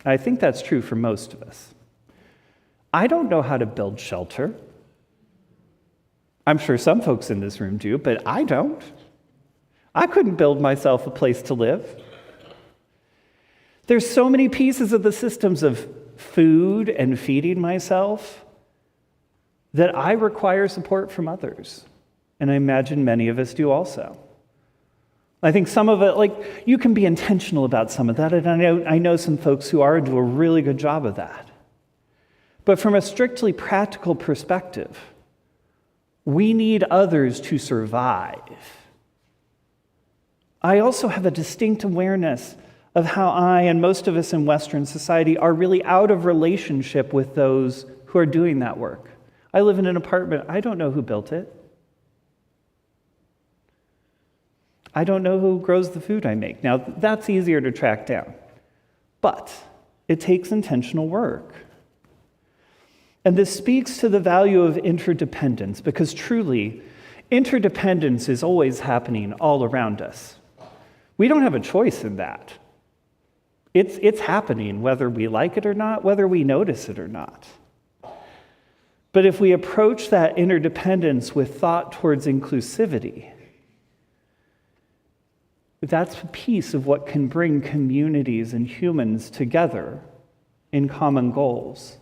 I think that's true for most of us. I don't know how to build shelter. I'm sure some folks in this room do, but I don't. I couldn't build myself a place to live. There's so many pieces of the systems of food and feeding myself that I require support from others. And I imagine many of us do also. I think some of it, you can be intentional about some of that, and I know some folks who are and do a really good job of that. But from a strictly practical perspective, we need others to survive. I also have a distinct awareness of how I and most of us in Western society are really out of relationship with those who are doing that work. I live in an apartment. I don't know who built it. I don't know who grows the food I make. Now, that's easier to track down, but it takes intentional work. And this speaks to the value of interdependence, because truly, interdependence is always happening all around us. We don't have a choice in that. It's happening whether we like it or not, whether we notice it or not. But if we approach that interdependence with thought towards inclusivity, that's a piece of what can bring communities and humans together in common goals,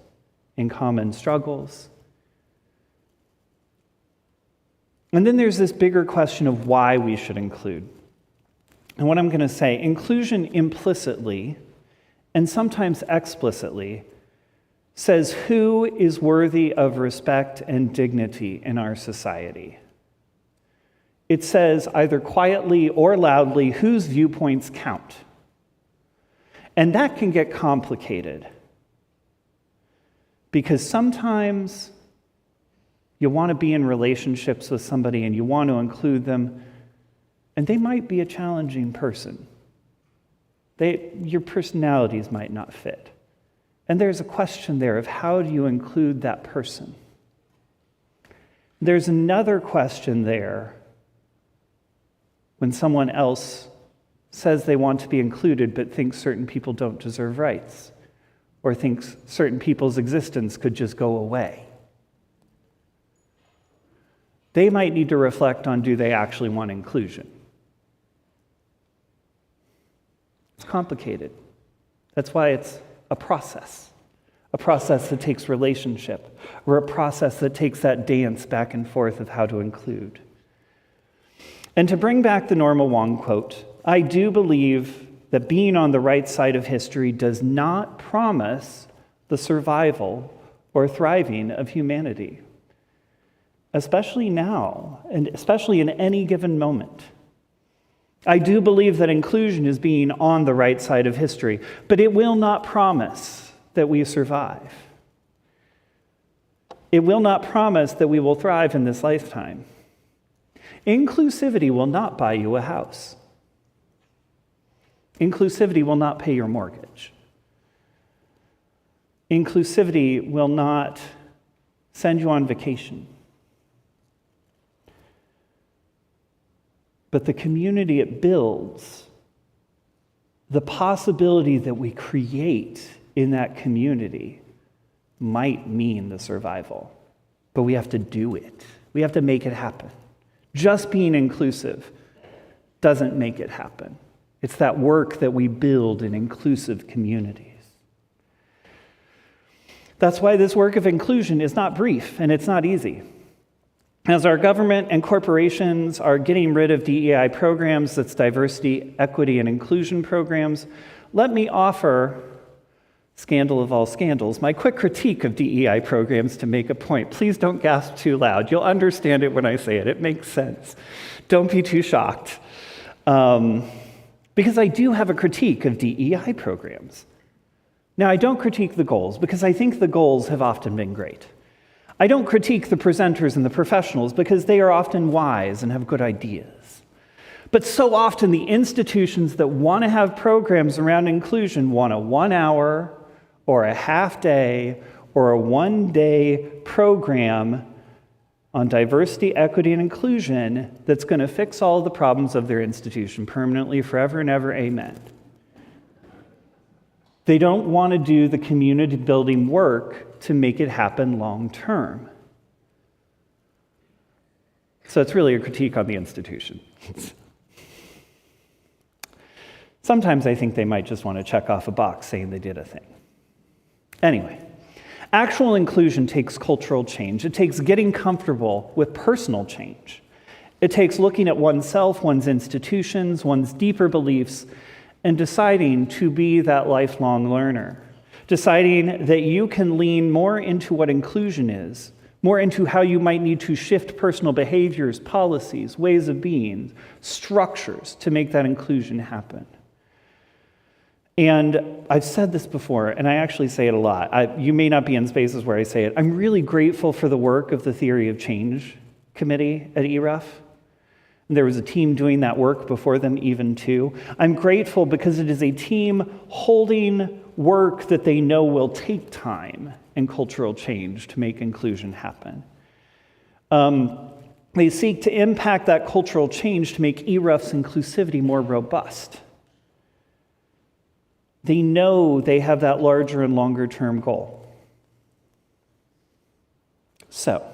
in common struggles, And then there's this bigger question of why we should include. And what I'm going to say, inclusion implicitly, and sometimes explicitly, says who is worthy of respect and dignity in our society. It says either quietly or loudly whose viewpoints count. And that can get complicated because sometimes you want to be in relationships with somebody and you want to include them, and they might be a challenging person. Your personalities might not fit. And there's a question there of how do you include that person? There's another question there when someone else says they want to be included but thinks certain people don't deserve rights or thinks certain people's existence could just go away. They might need to reflect on, do they actually want inclusion? It's complicated. That's why it's a process that takes relationship, or a process that takes that dance back and forth of how to include. And to bring back the Norma Wong quote, I do believe that being on the right side of history does not promise the survival or thriving of humanity, especially now, and especially in any given moment. I do believe that inclusion is being on the right side of history, but it will not promise that we survive. It will not promise that we will thrive in this lifetime. Inclusivity will not buy you a house. Inclusivity will not pay your mortgage. Inclusivity will not send you on vacation. But the community it builds, the possibility that we create in that community might mean the survival. But we have to do it. We have to make it happen. Just being inclusive doesn't make it happen. It's that work that we build in inclusive communities. That's why this work of inclusion is not brief and it's not easy. As our government and corporations are getting rid of DEI programs, that's diversity, equity, and inclusion programs, let me offer, scandal of all scandals, my quick critique of DEI programs to make a point. Please don't gasp too loud. You'll understand it when I say it. It makes sense. Don't be too shocked. Because I do have a critique of DEI programs. Now, I don't critique the goals because I think the goals have often been great. I don't critique the presenters and the professionals because they are often wise and have good ideas. But so often the institutions that want to have programs around inclusion want a 1 hour or a half day or a 1 day program on diversity, equity, and inclusion that's going to fix all of the problems of their institution permanently, forever and ever, amen. They don't want to do the community building work to make it happen long term. So it's really a critique on the institution. Sometimes I think they might just want to check off a box saying they did a thing. Anyway, actual inclusion takes cultural change. It takes getting comfortable with personal change. It takes looking at oneself, one's institutions, one's deeper beliefs, and deciding to be that lifelong learner. Deciding that you can lean more into what inclusion is, more into how you might need to shift personal behaviors, policies, ways of being, structures to make that inclusion happen. And I've said this before, and I actually say it a lot. You may not be in spaces where I say it. I'm really grateful for the work of the Theory of Change Committee at ERUUF. There was a team doing that work before them even too. I'm grateful because it is a team holding work that they know will take time and cultural change to make inclusion happen. They seek to impact that cultural change to make ERUUF's inclusivity more robust. They know they have that larger and longer term goal. So,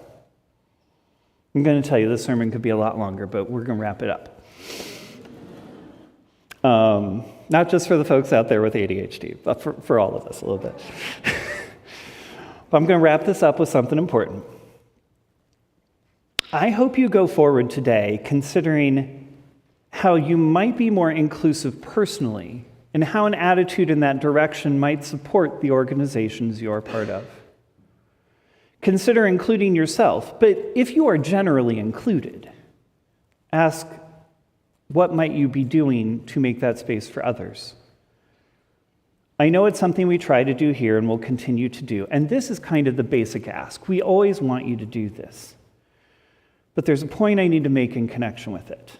I'm going to tell you this sermon could be a lot longer, but we're going to wrap it up. Not just for the folks out there with ADHD, but for all of us a little bit. But I'm going to wrap this up with something important. I hope you go forward today considering how you might be more inclusive personally and how an attitude in that direction might support the organizations you're part of. Consider including yourself, but if you are generally included, ask, what might you be doing to make that space for others? I know it's something we try to do here and will continue to do, and this is kind of the basic ask. We always want you to do this. But there's a point I need to make in connection with it.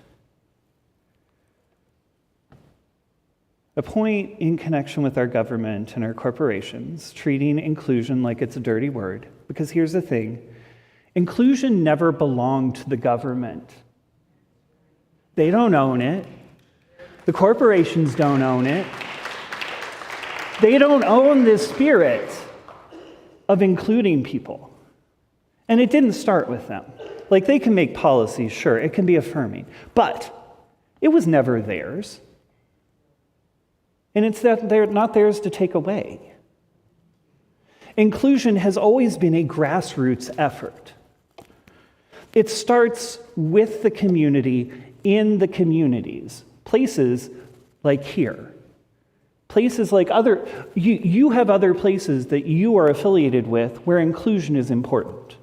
A point in connection with our government and our corporations, treating inclusion like it's a dirty word. Because here's the thing, inclusion never belonged to the government. They don't own it. The corporations don't own it. They don't own this spirit of including people. And it didn't start with them. Like, they can make policies, sure, it can be affirming, but it was never theirs. And it's that they're not theirs to take away. Inclusion has always been a grassroots effort. It starts with the community, in the communities, places like here. Places like you have other places that you are affiliated with where inclusion is important.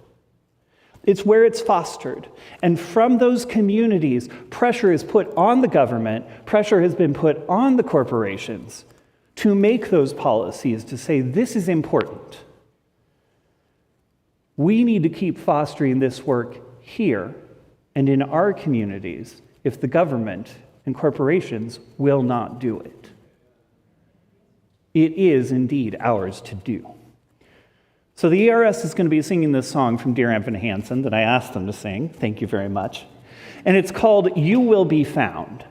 It's where it's fostered. And from those communities, pressure is put on the government, pressure has been put on the corporations to make those policies, to say this is important. We need to keep fostering this work here and in our communities if the government and corporations will not do it. It is indeed ours to do. So the ERS is going to be singing this song from Dear Evan Hansen that I asked them to sing. Thank you very much. And it's called You Will Be Found.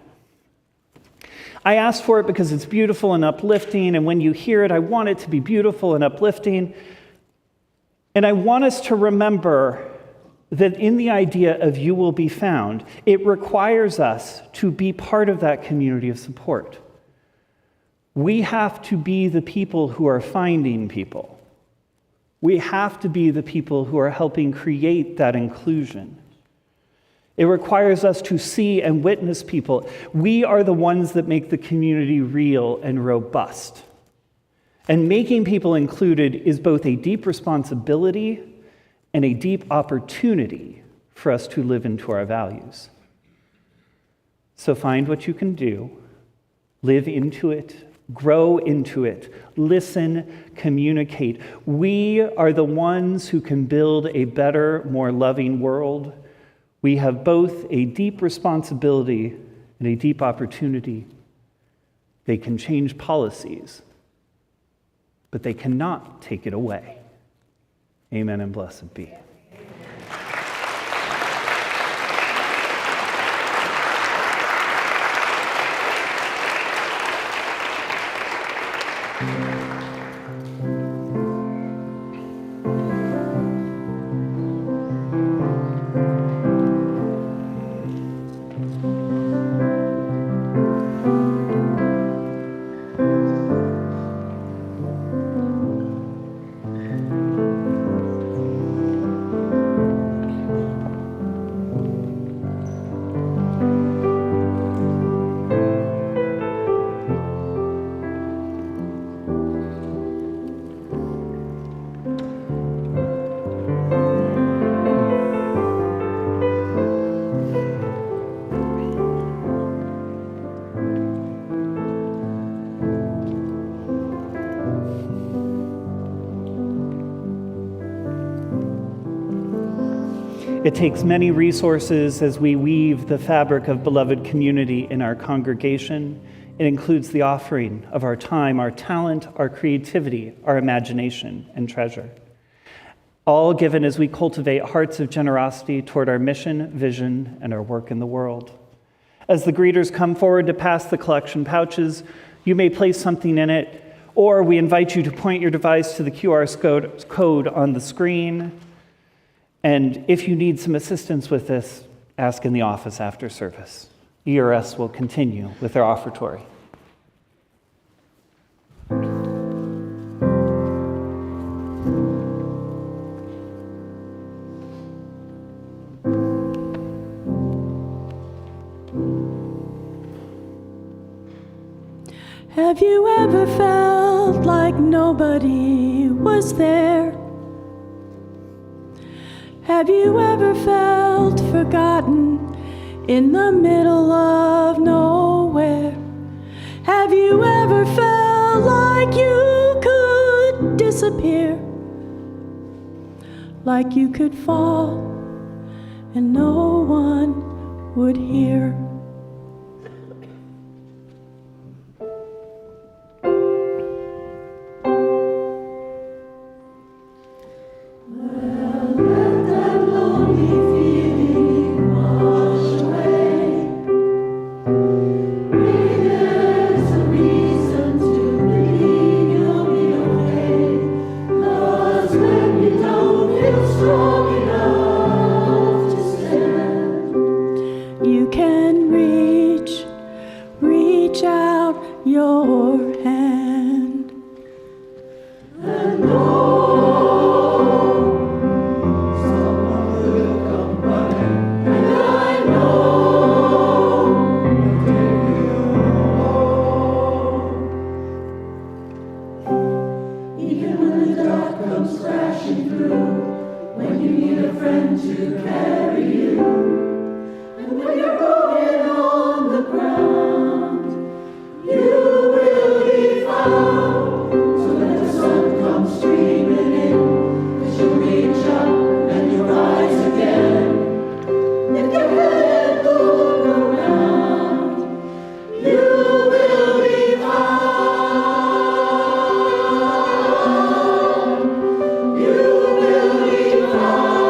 I asked for it because it's beautiful and uplifting, and when you hear it, I want it to be beautiful and uplifting. And I want us to remember that in the idea of you will be found, it requires us to be part of that community of support. We have to be the people who are finding people. We have to be the people who are helping create that inclusion. It requires us to see and witness people. We are the ones that make the community real and robust. And making people included is both a deep responsibility and a deep opportunity for us to live into our values. So find what you can do, live into it, grow into it, listen, communicate. We are the ones who can build a better, more loving world. We have both a deep responsibility and a deep opportunity. They can change policies, but they cannot take it away. Amen and blessed be. It takes many resources as we weave the fabric of beloved community in our congregation. It includes the offering of our time, our talent, our creativity, our imagination, and treasure. All given as we cultivate hearts of generosity toward our mission, vision, and our work in the world. As the greeters come forward to pass the collection pouches, you may place something in it, or we invite you to point your device to the QR code on the screen. And if you need some assistance with this, ask in the office after service. ERS will continue with their offertory. Have you ever felt like nobody was there? Have you ever felt forgotten in the middle of nowhere? Have you ever felt like you could disappear? Like you could fall and no one would hear? You can reach out your hand and know someone will come running, and I know they'll take you home. Even when the dark comes crashing through, when you need a friend to carry you, and when you're broken on the ground, you will be found. So when the sun comes streaming in, that you reach up and you rise again. Lift your head, look around, you will be found. You will be found.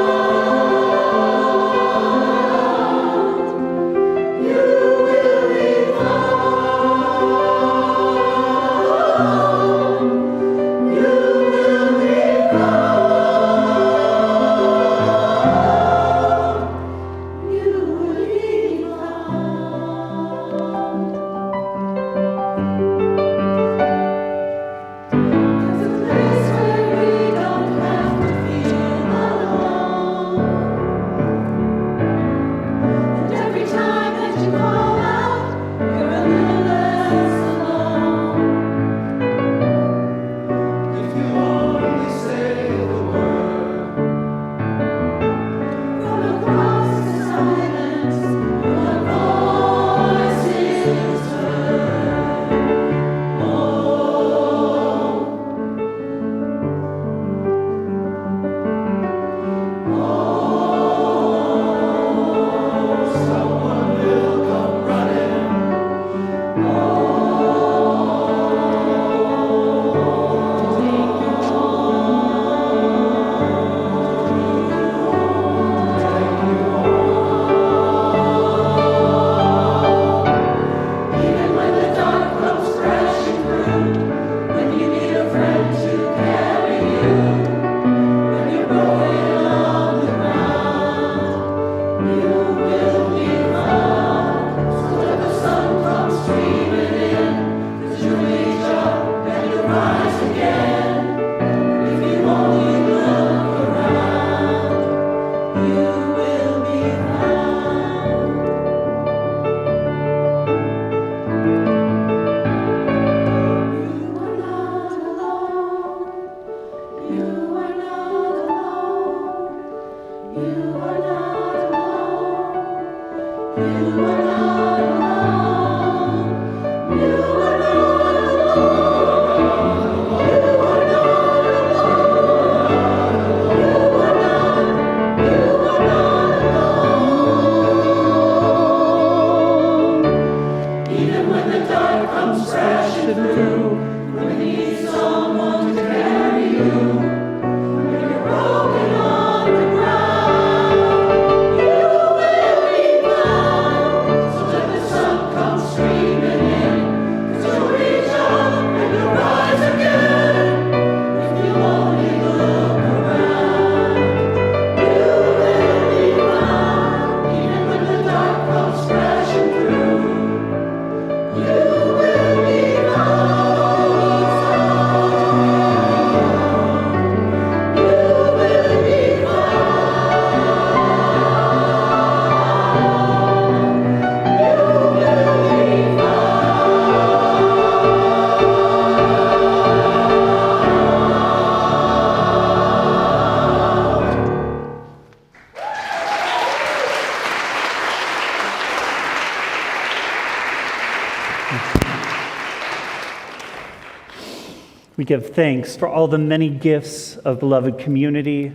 and give thanks for all the many gifts of beloved community,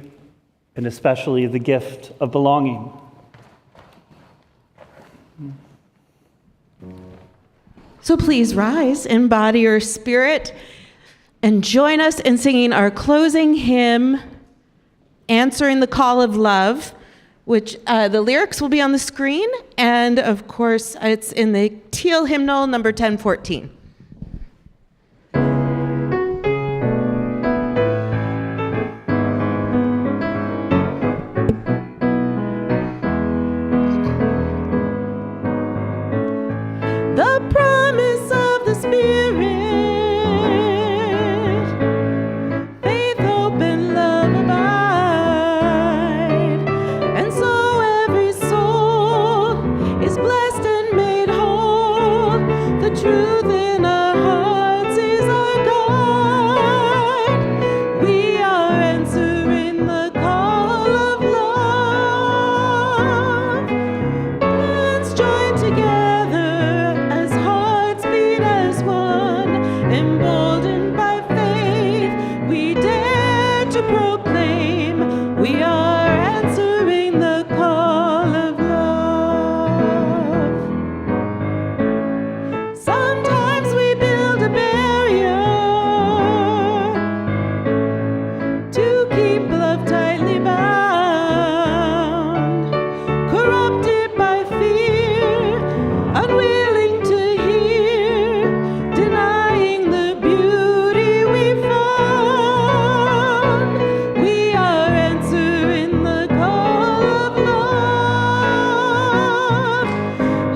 and especially the gift of belonging. So please rise in body or spirit and join us in singing our closing hymn, Answering the Call of Love, which the lyrics will be on the screen, and of course it's in the teal hymnal number 1014. The promise of the Spirit, faith, hope, and love abide, and so every soul is blessed and made whole. The truth in our hearts is our guide. We are answering the call of love. Hands joined together as hearts beat as one, emboldened by faith, we dare to proclaim we are answering the call of love. Sometimes we build a barrier to keep love tightly bound, corrupted by fear, unwilling to hear, denying the beauty we found. We are answering the call of love.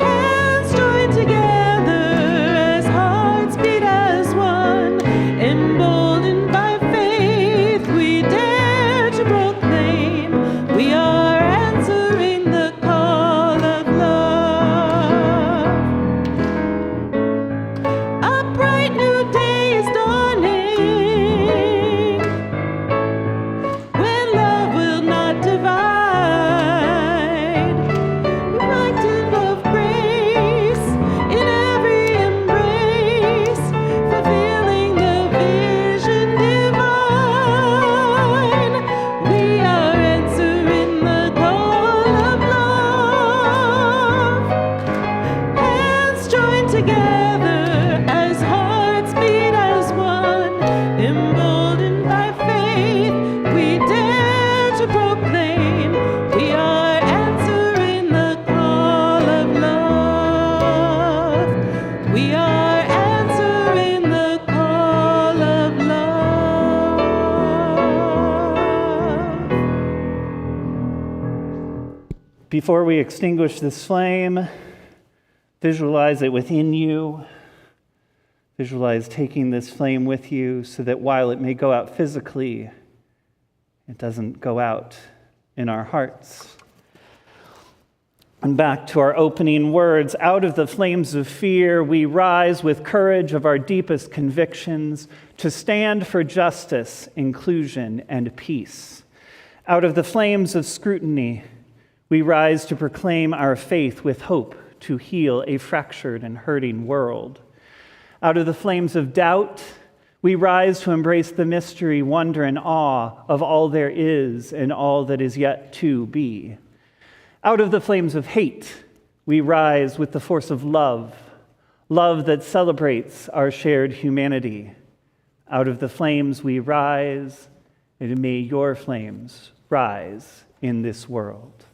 Hands joined together as hearts beat as one, emboldened by faith, we dare to proclaim we are answering the call of love. A bright new day is dawning, when love will not divide, reflective of grace in every embrace, fulfilling the vision divine. We are answering the call of love. Hands joined together as hearts beat as one, emboldened by faith, we dare to proclaim we are answering the call of love. We are answering the call of love. Before we extinguish this flame, visualize it within you. Visualize taking this flame with you so that while it may go out physically, it doesn't go out in our hearts. And back to our opening words, out of the flames of fear, we rise with courage of our deepest convictions to stand for justice, inclusion, and peace. Out of the flames of scrutiny, we rise to proclaim our faith with hope to heal a fractured and hurting world. Out of the flames of doubt, we rise to embrace the mystery, wonder, and awe of all there is and all that is yet to be. Out of the flames of hate, we rise with the force of love, love that celebrates our shared humanity. Out of the flames we rise, and may your flames rise in this world.